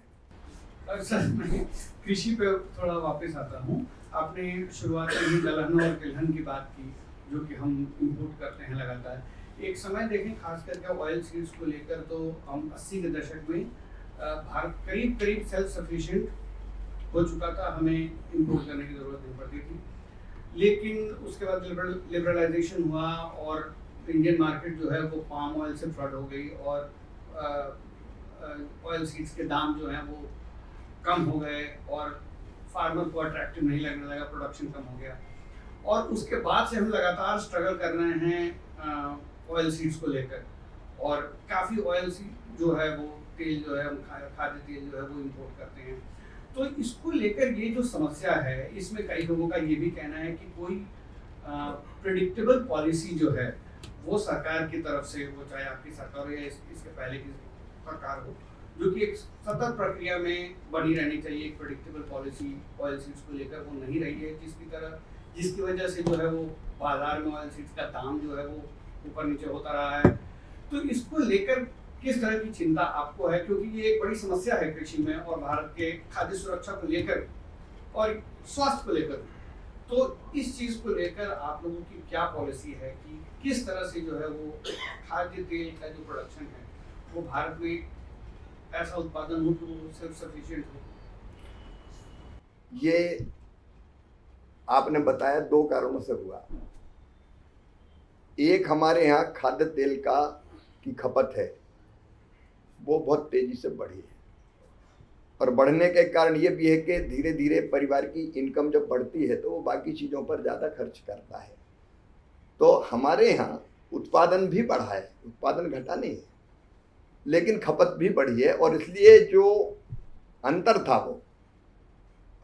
है। सर मैं कृषि पे थोड़ा वापस आता हूँ। आपने शुरुआत में ही दलहन और तिलहन की बात की, जो कि हम इंपोर्ट करते हैं लगातार। एक समय देखें खास करके ऑयल सीड्स को लेकर, तो हम 80 के दशक में भारत करीब करीब सेल्फ सफिशिएंट हो चुका था, हमें इंपोर्ट करने की ज़रूरत नहीं पड़ती थी। लेकिन उसके बाद लिबरलाइजेशन हुआ और इंडियन मार्केट जो है वो पाम ऑयल से फ्लड हो गई और ऑयल सीड्स के दाम जो हैं वो कम हो गए और फार्मर को अट्रैक्टिव नहीं लगने लगा, प्रोडक्शन कम हो गया। और उसके बाद से हम लगातार स्ट्रगल कर रहे हैं ऑयल सीड्स को लेकर, और काफ़ी ऑयल सीड जो है वो तेल जो है हम खाद्य तेल जो है वो इंपोर्ट करते हैं। तो इसको लेकर ये जो समस्या है, इसमें कई लोगों का ये भी कहना है कि कोई प्रेडिक्टेबल पॉलिसी जो है वो सरकार की तरफ से, वो चाहे आपकी सरकार हो या इसके पहले की सरकार हो, जो कि एक सतत प्रक्रिया में बनी रहनी चाहिए। एक प्रेडिक्टेबल पॉलिसी ऑयल सीड्स को लेकर वो नहीं रही है, जिसकी वजह से जो है वो बाजार में ऑयल सीड्स का दाम जो है वो ऊपर नीचे होता रहा है। तो इसको लेकर किस तरह की चिंता आपको है, क्योंकि ये एक बड़ी समस्या है कृषि में और भारत के खाद्य सुरक्षा को लेकर और स्वास्थ्य को लेकर। तो इस चीज़ को लेकर आप लोगों की क्या पॉलिसी है कि किस तरह से जो है वो खाद्य तेल का जो प्रोडक्शन है वो भारत में ऐसा उत्पादन हो तो सेल्फ सफिशिएंट हो? ये आपने बताया 2 कारणों से हुआ। एक, हमारे यहाँ खाद्य तेल की खपत है वो बहुत तेजी से बढ़ी है, और बढ़ने के कारण ये भी है कि धीरे धीरे परिवार की इनकम जब बढ़ती है तो वो बाकी चीज़ों पर ज़्यादा खर्च करता है। तो हमारे यहाँ उत्पादन भी बढ़ा है, उत्पादन घटा नहीं है, लेकिन खपत भी बढ़ी है, और इसलिए जो अंतर था वो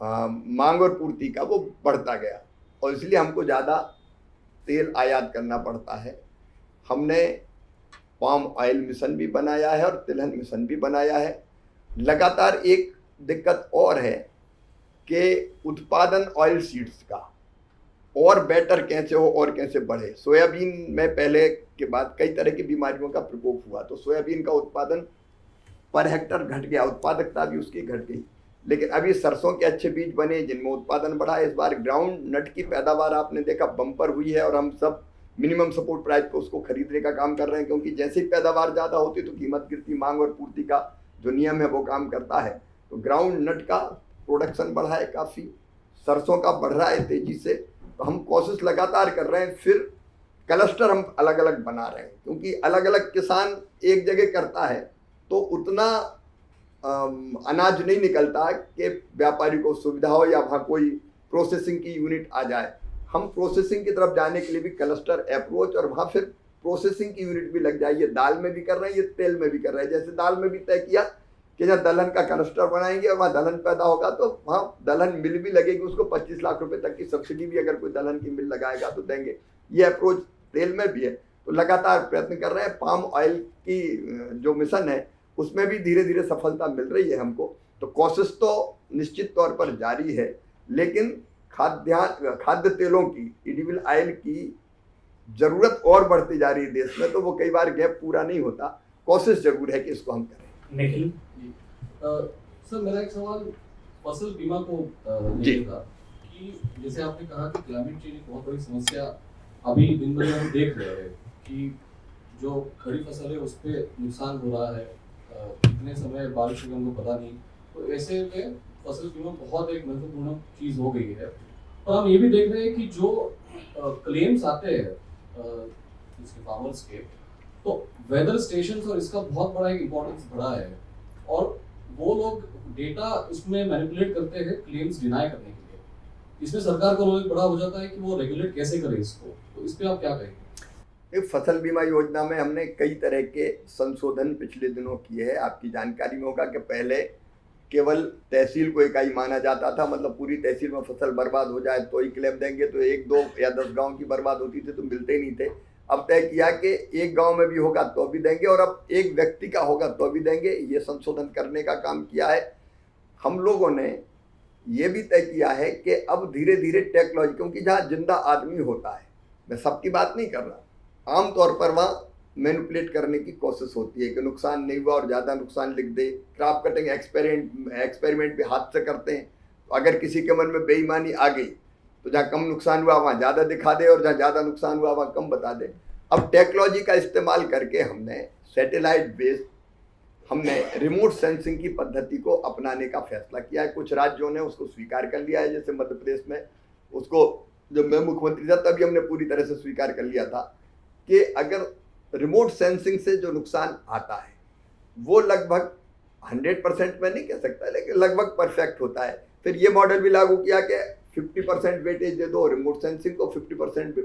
मांग और पूर्ति का वो बढ़ता गया, और इसलिए हमको ज़्यादा तेल आयात करना पड़ता है। हमने पाम ऑयल मिशन भी बनाया है और तिलहन मिशन भी बनाया है। लगातार एक दिक्कत और है कि उत्पादन ऑयल सीड्स का और बेटर कैसे हो और कैसे बढ़े। सोयाबीन में पहले के बाद कई तरह की बीमारियों का प्रकोप हुआ, तो सोयाबीन का उत्पादन पर हेक्टर घट गया, उत्पादकता भी उसकी घट गई। लेकिन अभी सरसों के अच्छे बीज बने जिनमें उत्पादन बढ़ा। इस बार ग्राउंड नट की पैदावार आपने देखा बम्पर हुई है, और हम सब मिनिमम सपोर्ट प्राइस पे उसको खरीदने का काम कर रहे हैं, क्योंकि जैसे ही पैदावार ज़्यादा होती तो कीमत गिरती। मांग और पूर्ति का जो नियम है वो काम करता है। तो ग्राउंड नट का प्रोडक्शन बढ़ा है काफ़ी, सरसों का बढ़ रहा है तेज़ी से। तो हम कोशिश लगातार कर रहे हैं। फिर क्लस्टर हम अलग अलग बना रहे हैं, क्योंकि अलग अलग किसान एक जगह करता है तो उतना अनाज नहीं निकलता कि व्यापारी को सुविधा हो या वहाँ कोई प्रोसेसिंग की यूनिट आ जाए। हम प्रोसेसिंग की तरफ जाने के लिए भी क्लस्टर अप्रोच, और वहाँ फिर प्रोसेसिंग की यूनिट भी लग जाए। ये दाल में भी कर रहे हैं, ये तेल में भी कर रहे हैं। जैसे दाल में भी तय किया कि जब दलहन का क्लस्टर बनाएंगे और वहाँ दलहन पैदा होगा तो वहाँ दलहन मिल भी लगेगी, उसको 25 लाख रुपए तक की सब्सिडी भी अगर कोई दलहन की मिल लगाएगा तो देंगे। ये अप्रोच तेल में भी है। तो लगातार प्रयत्न कर रहे हैं। पाम ऑयल की जो मिशन है उसमें भी धीरे धीरे सफलता मिल रही है हमको। तो कोशिश तो निश्चित तौर पर जारी है, लेकिन खाद्य तेलों की, एडिबल ऑयल की ज़रूरत और बढ़ती जा रही है देश में, तो वो कई बार गैप पूरा नहीं होता। कोशिश जरूर है कि इसको हम करें। निखिल सर, मेरा एक सवाल फसल बीमा को लेकर था कि जैसे आपने कहा कि क्लाइमेट चेंज एक बहुत बड़ी समस्या अभी दिन ब दिन हम देख रहे हैं कि जो खड़ी फसल है उस पर नुकसान हो रहा है, कितने समय बारिश होगी हमको पता नहीं। तो ऐसे में फसल बीमा बहुत एक महत्वपूर्ण चीज़ हो गई है। और हम ये भी देख रहे हैं कि जो क्लेम्स आते हैं इसके फार्मर्स के, तो वेदर स्टेशंस और इसका बहुत बड़ा एक इम्पोर्टेंस बढ़ा है, और वो लोग डेटा उसमें मैनिपुलेट करते हैं क्लेम्स डिनाई करने के लिए। इसमें सरकार का रोल एक बड़ा हो जाता है कि वो रेगुलेट कैसे करे इसको। तो इस पर आप क्या कहेंगे? फसल बीमा योजना में हमने कई तरह के संशोधन पिछले दिनों किए हैं। आपकी जानकारी में होगा कि पहले केवल तहसील को इकाई माना जाता था, मतलब पूरी तहसील में फसल बर्बाद हो जाए तो ही क्लेम देंगे। तो 1, 2 या 10 गांव की बर्बाद होती थी तो मिलते ही नहीं थे। अब तय किया कि एक गांव में भी होगा तो भी देंगे, और अब एक व्यक्ति का होगा तो भी देंगे। ये संशोधन करने का काम किया है। हम लोगों ने ये भी तय किया है कि अब धीरे धीरे टेक्नोलॉजी, क्योंकि जहाँ जिंदा आदमी होता है, मैं सबकी बात नहीं कर रहा, आमतौर पर वहाँ मैनिपुलेट करने की कोशिश होती है कि नुकसान नहीं हुआ और ज़्यादा नुकसान लिख दे। क्रॉप कटिंग एक्सपेरिमेंट भी हाथ से करते हैं, तो अगर किसी के मन में बेईमानी आ गई तो जहाँ कम नुकसान हुआ वहाँ ज़्यादा दिखा दे और जहाँ ज़्यादा नुकसान हुआ वहाँ कम बता दे। अब टेक्नोलॉजी का इस्तेमाल करके हमने सैटेलाइट बेस्ड, हमने रिमोट सेंसिंग की पद्धति को अपनाने का फैसला किया है। कुछ राज्यों ने उसको स्वीकार कर लिया है, जैसे मध्य प्रदेश में उसको, जब मैं मुख्यमंत्री था तभी हमने पूरी तरह से स्वीकार कर लिया था कि अगर रिमोट सेंसिंग से जो नुकसान आता है वो लगभग 100% में नहीं कह सकता, लेकिन लगभग परफेक्ट होता है। फिर ये मॉडल भी लागू किया कि 50% वेटेज दे दो रिमोट सेंसिंग को, 50%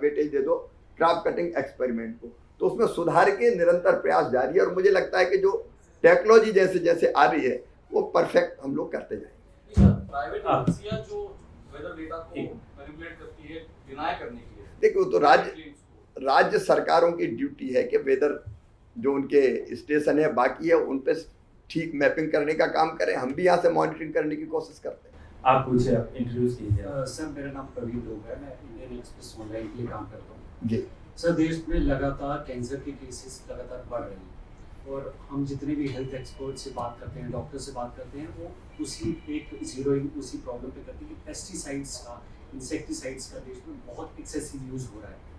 वेटेज दे दो क्रॉप कटिंग एक्सपेरिमेंट को। तो उसमें सुधार के निरंतर प्रयास जारी है और मुझे लगता है कि जो टेक्नोलॉजी जैसे जैसे आ रही है वो परफेक्ट हम लोग करते जाएंगे। प्राइवेट एजेंसियां जो वेदर डेटा को मैनिपुलेट करती है डिनाई करने के लिए, देखो तो राज्य सरकारों की ड्यूटी है कि वेदर जो उनके स्टेशन है बाकी है उन पे ठीक मैपिंग करने का काम करें। हम भी यहाँ से मॉनिटरिंग करने की कोशिश करते हैं। आप पूछे, आप इंट्रोड्यूस कीजिए। सर मेरा नाम प्रवीण लोग है, मैं इंडियन एक्सप्रेस ऑनलाइन के लिए काम करता हूँ जी। सर देश में लगातार कैंसर के केसेस लगातार बढ़ रहे हैं और हम जितने भी हेल्थ एक्सपर्ट से बात करते हैं, डॉक्टर से बात करते हैं, वो उसी एक जीरोइंग उसी प्रॉब्लम पे करते हैं कि पेस्टिसाइड्स का, इंसेक्टिसाइड्स का देश में बहुत एक्सेसिव यूज़ हो रहा है।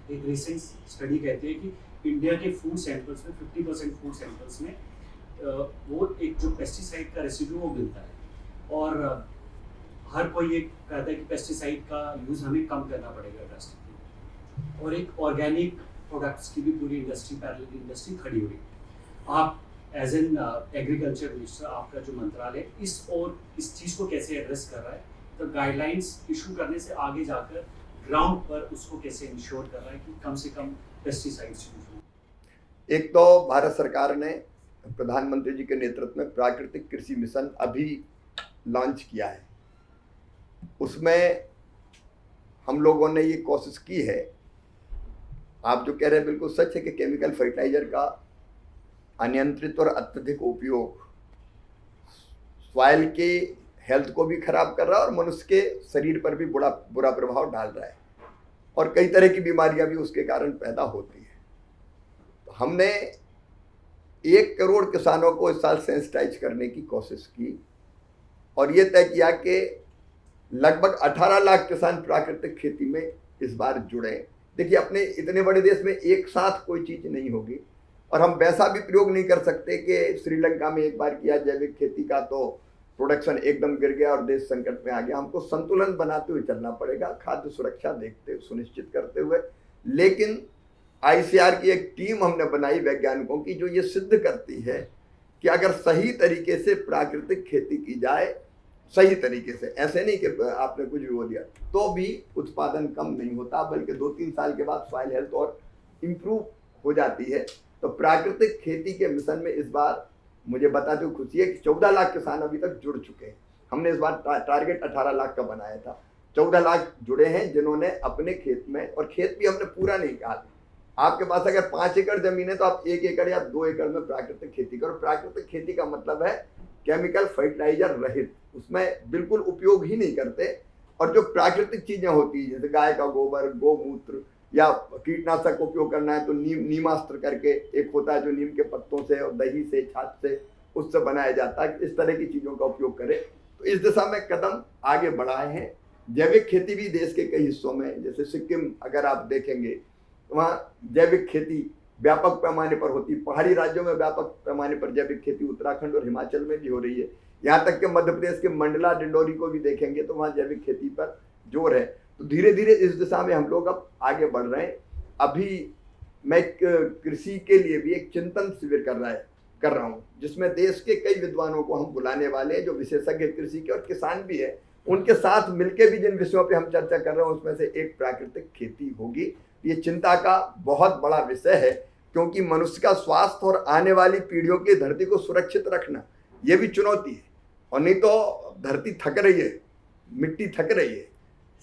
एक रिसेंट स्टडी कहती है कि इंडिया के फूड सैंपल्स में 50% फूड सैंपल्स में वो एक जो पेस्टिसाइड का रेसिड्यू वो मिलता है और हर कोई ये कहता है कि पेस्टिसाइड का यूज़ हमें कम करना पड़ेगा ड्रास्टिकली, और एक ऑर्गेनिक प्रोडक्ट्स की भी पूरी इंडस्ट्री, पैरेलल इंडस्ट्री खड़ी हुई। आप एज एन एग्रीकल्चर मिनिस्टर, आपका जो मंत्रालय इस चीज़ को कैसे एड्रेस कर रहा है, तो गाइडलाइंस इशू करने से आगे जाकर ग्राउंड पर उसको कैसे इंश्योर कर रहा है कि कम से कम पेस्टिसाइड्स यूज हो? एक तो भारत सरकार ने प्रधानमंत्री जी के नेतृत्व में प्राकृतिक कृषि मिशन अभी लॉन्च किया है। उसमें हम लोगों ने ये कोशिश की है, आप जो कह रहे हैं बिल्कुल सच है कि केमिकल फर्टिलाइजर का अनियंत्रित और अत्यधिक उपयोग सॉइल के हेल्थ को भी खराब कर रहा है और मनुष्य के शरीर पर भी बुरा प्रभाव डाल रहा है और कई तरह की बीमारियां भी उसके कारण पैदा होती है। तो हमने 1 करोड़ किसानों को इस साल सेंसिटाइज करने की कोशिश की और ये तय किया कि लगभग 18 लाख किसान प्राकृतिक खेती में इस बार जुड़े। देखिए, अपने इतने बड़े देश में एक साथ कोई चीज़ नहीं होगी और हम वैसा भी प्रयोग नहीं कर सकते कि श्रीलंका में एक बार किया जैविक खेती का तो प्रोडक्शन एकदम गिर गया और देश संकट में आ गया। हमको संतुलन बनाते हुए चलना पड़ेगा, खाद्य सुरक्षा देखते सुनिश्चित करते हुए। लेकिन ICAR की एक टीम हमने बनाई वैज्ञानिकों की जो ये सिद्ध करती है कि अगर सही तरीके से प्राकृतिक खेती की जाए, सही तरीके से, ऐसे नहीं कि आपने कुछ भी बोल दिया, तो भी उत्पादन कम नहीं होता बल्कि 2-3 साल के बाद सॉइल हेल्थ और इम्प्रूव हो जाती है। तो प्राकृतिक खेती के मिशन में इस बार मुझे बताते हुए खुशी है कि 14 लाख किसान अभी तक जुड़ चुके हैं। हमने इस बार टारगेट 18 लाख का बनाया था, 14 लाख जुड़े हैं जिन्होंने अपने खेत में, और खेत भी हमने पूरा नहीं कहा, आपके पास अगर 5 एकड़ जमीन है तो आप 1 एकड़ या 2 एकड़ में प्राकृतिक खेती करो। प्राकृतिक खेती का मतलब है केमिकल फर्टिलाइजर रहित, उसमें बिल्कुल उपयोग ही नहीं करते। और जो प्राकृतिक चीजें होती है जैसे गाय का गोबर, गौमूत्र या कीटनाशक का उपयोग करना है तो नीमास्त्र करके एक होता है जो नीम के पत्तों से और दही से, छाछ से, उससे बनाया जाता है। इस तरह की चीज़ों का उपयोग करें। तो इस दिशा में कदम आगे बढ़ाए हैं। जैविक खेती भी देश के कई हिस्सों में, जैसे सिक्किम अगर आप देखेंगे वहाँ जैविक खेती व्यापक पैमाने पर होती है। पहाड़ी राज्यों में व्यापक पैमाने पर जैविक खेती उत्तराखंड और हिमाचल में भी हो रही है। यहाँ तक कि मध्य प्रदेश के मंडला डिंडोरी को भी देखेंगे तो वहाँ जैविक खेती पर जोर है। तो धीरे धीरे इस दिशा में हम लोग अब आगे बढ़ रहे हैं। अभी मैं कृषि के लिए भी एक चिंतन शिविर कर रहा हूँ जिसमें देश के कई विद्वानों को हम बुलाने वाले हैं जो विशेषज्ञ कृषि के और किसान भी है। उनके साथ मिलकर भी जिन विषयों पे हम चर्चा कर रहे हैं उसमें से एक प्राकृतिक खेती होगी। ये चिंता का बहुत बड़ा विषय है क्योंकि मनुष्य का स्वास्थ्य और आने वाली पीढ़ियों की धरती को सुरक्षित रखना ये भी चुनौती है। और नहीं तो धरती थक रही है, मिट्टी थक रही है।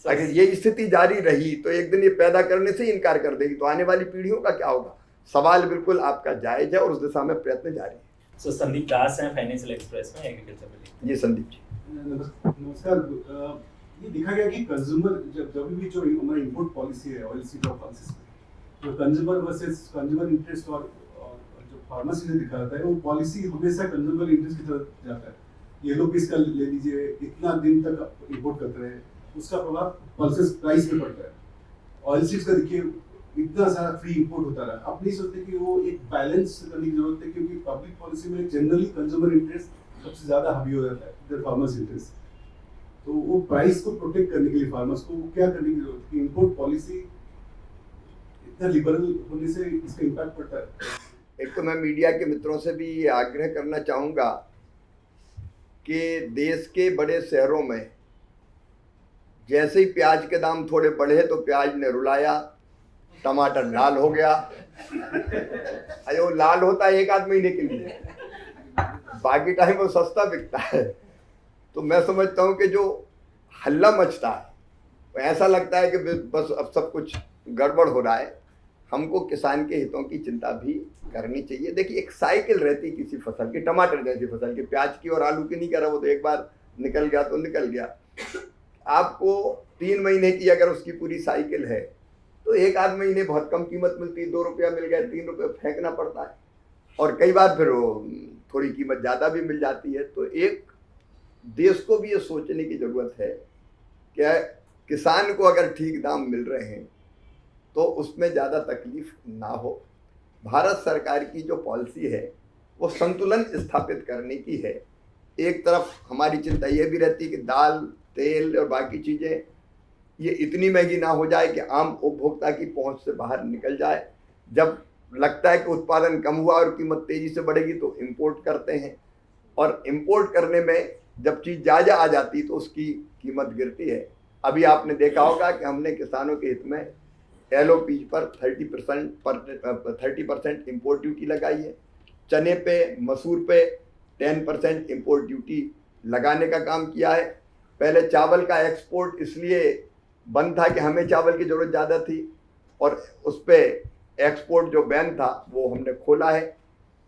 अगर ये स्थिति जारी रही तो एक दिन ये पैदा करने से ही इनकार कर देगी तो आने वाली पीढ़ियों का क्या होगा। सवाल बिल्कुल आपका जायज है और उस दिशा में प्रयत्न जारी है। संदीप दास हैं फाइनेंशियल एक्सप्रेस में एग्रीकल्चर। जी संदीप जी। नमस्कार। ये देखा गया कि कंज्यूमर जब भी जो हमारा इंपोर्ट पॉलिसी है ऑयल सीड और पल्सेस में, जो कंज्यूमर वर्सेस कंज्यूमर इंटरेस्ट और जो फार्मर्स ने दिखाता है, वो पॉलिसी हमेशा कंज्यूमर इंटरेस्ट की तरफ जाता है। येलो पीस का ले लीजिए, इतना दिन तक इंपोर्ट करते रहे, उसका प्रभाव पल्सेस प्राइस पे पड़ता है। ऑयल सीड्स का देखिए इतना सारा फ्री इंपोर्ट होता रहा। आप नहीं सोचते कि वो एक बैलेंस करने की जरूरत है, क्योंकि पब्लिक पॉलिसी में जनरली कंज्यूमर इंटरेस्ट सबसे ज्यादा हावी हो जाता है, इधर फार्मर्स इंटरेस्ट। तो वो प्राइस को प्रोटेक्ट करने के लिए फार्मर्स को क्या करने की जरूरत है? इंपोर्ट पॉलिसी इतना लिबरल होने से इसका इम्पैक्ट पड़ता है। एक तो मैं मीडिया के मित्रों से भी ये आग्रह करना चाहूँगा कि देश के बड़े शहरों में जैसे ही प्याज के दाम थोड़े बढ़े तो प्याज ने रुलाया, टमाटर लाल हो गया। अरे वो लाल होता है 1 आध महीने के लिए, बाकी टाइम वो सस्ता बिकता है। तो मैं समझता हूँ कि जो हल्ला मचता है, ऐसा लगता है कि बस अब सब कुछ गड़बड़ हो रहा है। हमको किसान के हितों की चिंता भी करनी चाहिए। देखिए, एक साइकिल रहती है किसी फसल की, टमाटर जैसी फसल की, प्याज की और आलू की नहीं कर रहा। वो तो एक बार निकल गया तो निकल गया। आपको 3 महीने की अगर उसकी पूरी साइकिल है तो 1 आध महीने बहुत कम कीमत मिलती है, 2 रुपया मिल गया, 3 रुपये फेंकना पड़ता है, और कई बार फिर वो थोड़ी कीमत ज़्यादा भी मिल जाती है। तो एक देश को भी ये सोचने की ज़रूरत है कि किसान को अगर ठीक दाम मिल रहे हैं तो उसमें ज़्यादा तकलीफ ना हो। भारत सरकार की जो पॉलिसी है वो संतुलन स्थापित करने की है। एक तरफ हमारी चिंता ये भी रहती है कि दाल, तेल और बाकी चीज़ें ये इतनी महंगी ना हो जाए कि आम उपभोक्ता की पहुंच से बाहर निकल जाए। जब लगता है कि उत्पादन कम हुआ और कीमत तेज़ी से बढ़ेगी तो इंपोर्ट करते हैं, और इंपोर्ट करने में जब चीज़ ज़्यादा आ जाती तो उसकी कीमत गिरती है। अभी आपने देखा होगा कि हमने किसानों के हित में LOP पर 30% इम्पोर्ट ड्यूटी लगाई है। चने पे, मसूर पे 10% इम्पोर्ट ड्यूटी लगाने का काम किया है। पहले चावल का एक्सपोर्ट इसलिए बंद था कि हमें चावल की ज़रूरत ज़्यादा थी, और उस पर एक्सपोर्ट जो बैन था वो हमने खोला है।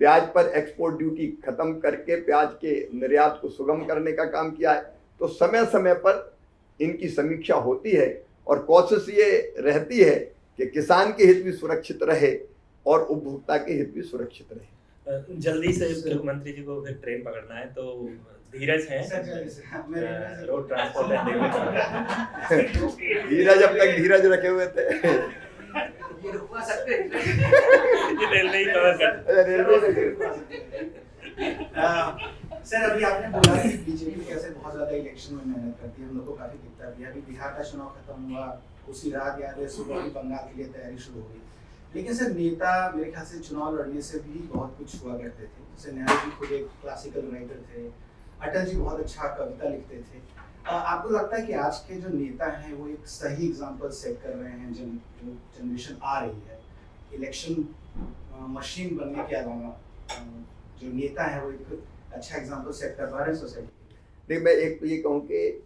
प्याज पर एक्सपोर्ट ड्यूटी ख़त्म करके प्याज के निर्यात को सुगम करने का काम किया है। तो समय समय पर इनकी समीक्षा होती है और कोशिश ये रहती है कि किसान के हित भी सुरक्षित रहे और उपभोक्ता के हित भी सुरक्षित रहे। जल्दी से मुख्यमंत्री जी को फिर ट्रेन पकड़ना है, तो धीरज है, रोड ट्रांसपोर्ट धीरज अब तक धीरज रखे हुए थे। ये रुकवा सकते हैं। ये रेलवे ही कवर सर, अभी आपने बोला कि बीजेपी कैसे बहुत ज्यादा इलेक्शन में मेहनत करती है, हम लोग को काफी दिखता भी है। अभी बिहार का चुनाव खत्म हुआ, उसी रात याद है सुबह ही बंगाल के लिए तैयारी शुरू हो गई। लेकिन सर, नेता मेरे ख्याल से चुनाव लड़ने से भी बहुत कुछ हुआ करते थे। जैसे नेहरू जी खुद एक क्लासिकल राइटर थे, अटल जी बहुत अच्छा कविता लिखते थे। आपको लगता है कि आज के जो नेता हैं वो एक सही एग्जांपल सेट कर रहे हैं? जो जनरेशन आ रही है इलेक्शन मशीन बनने के अलावा, जो नेता है वो एक अच्छा एग्जांपल सेट कर पा रहे हैं सोसाइटी? नहीं, मैं एक तो ये कहूँ कि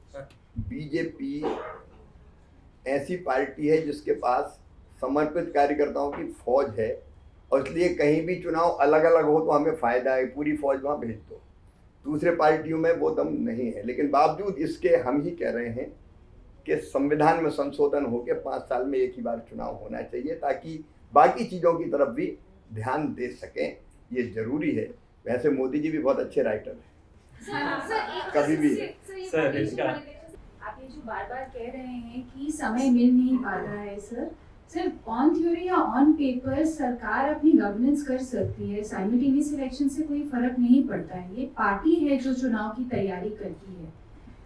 बीजेपी ऐसी पार्टी है जिसके पास समर्पित कार्यकर्ताओं की फौज है, और इसलिए कहीं भी चुनाव अलग अलग हो तो हमें फ़ायदा है, पूरी फौज वहाँ भेज दो। दूसरे पार्टियों में वो दम नहीं है। लेकिन बावजूद इसके हम ही कह रहे हैं कि संविधान में संशोधन हो के 5 साल में एक ही बार चुनाव होना चाहिए, ताकि बाकी चीज़ों की तरफ भी ध्यान दे सकें। ये ज़रूरी है। वैसे मोदी जी भी बहुत अच्छे राइटर हैं, कभी भी। आप ये जो बार बार कह रहे हैं कि समय मिल नहीं पा रहा है, सर ऑन थ्योरी या ऑन पेपर सरकार अपनी गवर्नेंस कर सकती है, साइमल्टेनियस इलेक्शन से कोई फर्क नहीं पड़ता है। ये पार्टी है जो चुनाव की तैयारी करती है।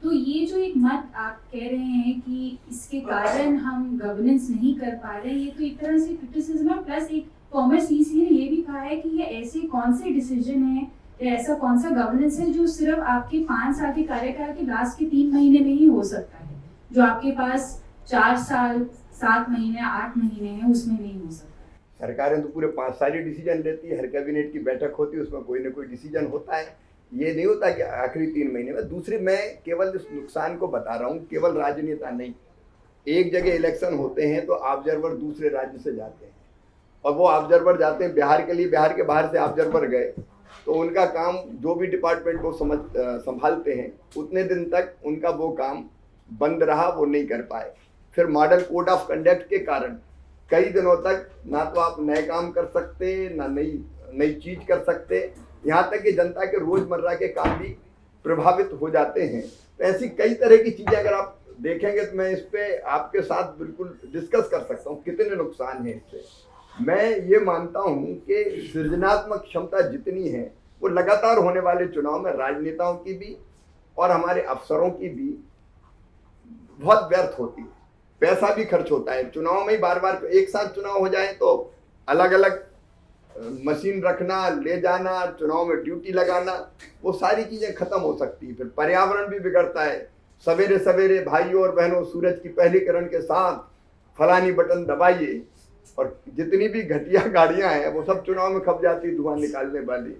तो ये जो एक मत आप कह रहे हैं कि इसके कारण हम गवर्नेंस नहीं कर पा रहे, ये तो एक तरह से क्रिटिसिज्म है। प्लस एक फॉर्मर सीसी ने ये भी कहा है कि ये ऐसे कौन से डिसीजन है या ऐसा कौन सा गवर्नेंस है जो सिर्फ आपके 5 साल के कार्यकाल के लास्ट के 3 महीने में ही हो सकता है, जो आपके पास 4 साल 7 महीने 8 महीने हैं उसमें नहीं हो सकता। सरकारें तो पूरे 5 साल ही डिसीजन लेती है। हर कैबिनेट की बैठक होती है, उसमें कोई ना कोई डिसीजन होता है। ये नहीं होता कि आखिरी 3 महीने में। दूसरी, मैं केवल इस नुकसान को बता रहा हूँ, केवल राजनेता नहीं। एक जगह इलेक्शन होते हैं तो ऑब्जर्वर दूसरे राज्य से जाते हैं, और वो ऑब्जर्वर जाते हैं बिहार के लिए, बिहार के बाहर से ऑब्जर्वर गए तो उनका काम जो भी डिपार्टमेंट वो संभालते हैं उतने दिन तक उनका वो काम बंद रहा, वो नहीं कर पाए। फिर मॉडल कोड ऑफ कंडक्ट के कारण कई दिनों तक ना तो आप नए काम कर सकते, ना नई चीज कर सकते, यहाँ तक कि जनता के रोजमर्रा के काम भी प्रभावित हो जाते हैं। तो ऐसी कई तरह की चीजें अगर आप देखेंगे तो मैं इस पे आपके साथ बिल्कुल डिस्कस कर सकता हूँ कितने नुकसान हैं इससे। मैं ये मानता हूँ कि सृजनात्मक क्षमता जितनी है वो लगातार होने वाले चुनाव में राजनेताओं की भी और हमारे अफसरों की भी बहुत व्यर्थ होती है। पैसा भी खर्च होता है चुनाव में ही, बार बार एक साथ चुनाव हो जाए तो अलग अलग मशीन रखना, ले जाना, चुनाव में ड्यूटी लगाना, वो सारी चीज़ें खत्म हो सकती है। फिर पर्यावरण भी बिगड़ता है। सवेरे सवेरे भाइयों और बहनों सूरज की पहली किरण के साथ फलानी बटन दबाइए और जितनी भी घटिया गाड़ियां हैं वो सब चुनाव में खप जाती, धुआं निकालने वाली।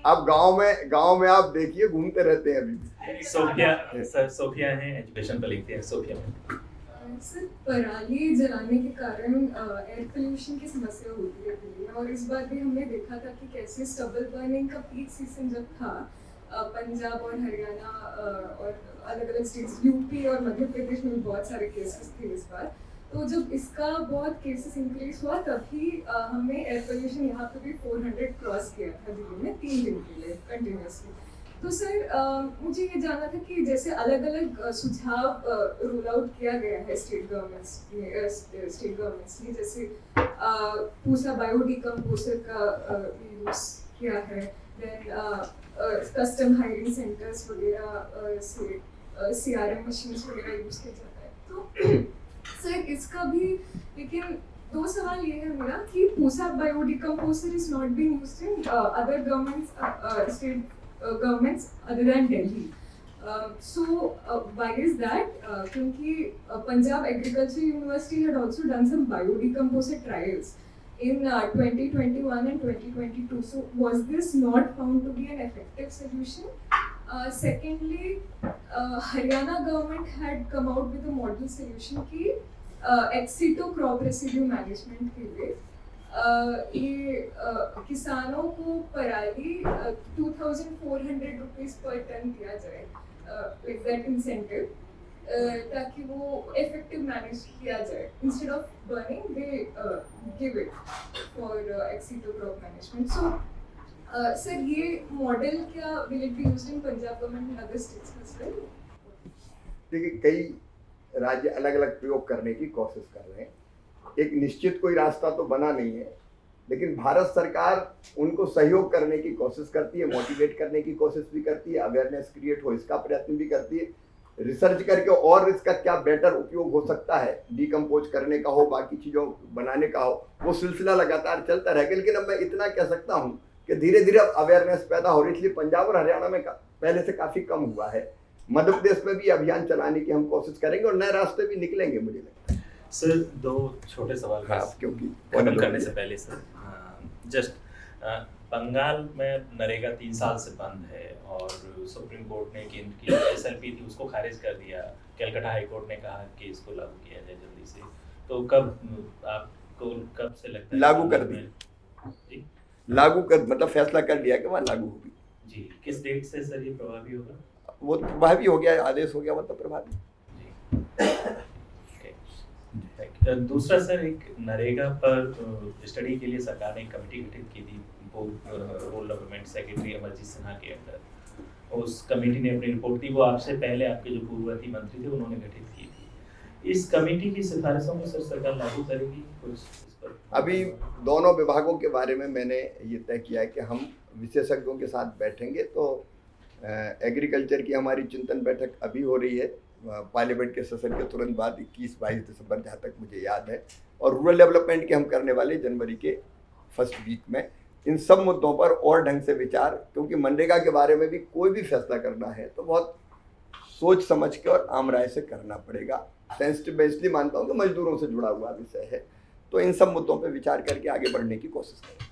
आप गांव में आप देखिए घूमते रहते हैं अभी भी। सोफिया हैं, एजुकेशन पर लिखते हैं। सोफिया सर, पराली जलाने के कारण एयर पोल्यूशन की समस्या होती है दिल्ली में, और इस बार भी हमने देखा था कि कैसे स्टबल बर्निंग का पीक सीजन जब था पंजाब और हरियाणा और अलग अलग स्टेट्स, यूपी और मध्य प्रदेश में भी बहुत सारे केसेस थे इस बार। तो जब इसका बहुत केसेस इंक्रीज हुआ तभी हमने एयर पोल्यूशन यहाँ पे भी 400 क्रॉस किया था दिल्ली में 3 दिन के लिए कंटिन्यूसली। तो सर मुझे ये जानना था कि जैसे अलग अलग सुझाव रोल आउट किया गया है स्टेट गवर्नमेंट्स ने, जैसे पूसा बायोडिकम्पोजर का यूज़ किया है, देन कस्टम हायरिंग सेंटर्स वगैरह से CRM मशीन्स वगैरह यूज़ किया जाता है। तो सर इसका भी, लेकिन 2 सवाल ये है मेरा कि Pusa biodecomposer is not being used in other governments, state governments other than Delhi. So why is that? Kyunki Punjab Agriculture University had also done some biodecomposer trials in 2021 and 2022. So was this not found to be an effective solution? Secondly, Haryana government had come out with a model solution ki ex situ crop residue management के लिए ये किसानों को पराली 2400 रुपीज पर टन दिया जाए, लाइक दैट इंसेंटिव, ताकि वो इफेक्टिव मैनेज किया जाए। Instead of burning they give it for ex situ crop management. So sir ये मॉडल क्या will it be used in Punjab government and other states as well? देखिए कई राज्य अलग अलग प्रयोग करने की कोशिश कर रहे हैं। एक निश्चित कोई रास्ता तो बना नहीं है, लेकिन भारत सरकार उनको सहयोग करने की कोशिश करती है, मोटिवेट करने की कोशिश भी करती है, अवेयरनेस क्रिएट हो इसका प्रयत्न भी करती है, रिसर्च करके और इसका क्या बेटर उपयोग हो सकता है, डिकम्पोज करने का हो, बाकी चीज़ों बनाने का हो, वो सिलसिला लगातार चलता रहेगा। लेकिन अब मैं इतना कह सकता हूँ कि धीरे धीरे अब अवेयरनेस पैदा हो रही है, इसलिए पंजाब और हरियाणा में पहले से काफ़ी कम हुआ है। मध्य प्रदेश में भी अभियान चलाने की हम कोशिश करेंगे और नए रास्ते भी निकलेंगे मुझे लगता है। सर 2 छोटे सवाल क्योंकि खत्म करने से पहले सर, जस्ट बंगाल में नरेगा 3 साल से बंद है और सुप्रीम कोर्ट ने केंद्र की SLP थी उसको खारिज कर दिया। कलकत्ता हाई कोर्ट ने कहा कि इसको लागू किया जाए जल्दी से। तो आपको कब से लगता है लागू कर दी? लागू कर मतलब फैसला कर लिया कि वहाँ लागू होगी जी। किस डेट से सर ये प्रभावी होगा? वो प्रभावी हो गया, आदेश हो गया मतलब प्रभावी। दूसरा सर, एक नरेगा पर स्टडी के लिए सरकार ने एक कमेटी गठित की थी rural development secretary Amarjeet Sinha के अंदर। उस कमेटी ने अपनी रिपोर्ट दी, वो आपसे पहले आपके जो पूर्ववर्ती मंत्री थे उन्होंने गठित की थी। इस कमेटी की सिफारिशों को सर सरकार लागू करेगी कुछ इस पर? अभी दोनों विभागों के बारे में मैंने ये तय किया है कि हम विशेषज्ञों के साथ बैठेंगे। तो एग्रीकल्चर की हमारी चिंतन बैठक अभी हो रही है पार्लियामेंट के सेशन के तुरंत बाद 21-22 दिसंबर जहाँ तक मुझे याद है, और रूरल डेवलपमेंट की हम करने वाले जनवरी के फर्स्ट वीक में। इन सब मुद्दों पर और ढंग से विचार, क्योंकि मनरेगा के बारे में भी कोई भी फैसला करना है तो बहुत सोच समझ के और आम राय से करना पड़ेगा। सेंसिटिव मैं इसलिए मानता हूँ कि मजदूरों से जुड़ा हुआ विषय है, तो इन सब मुद्दों पर विचार करके आगे बढ़ने की कोशिश करें।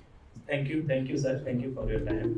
Thank you sir, thank you for your time.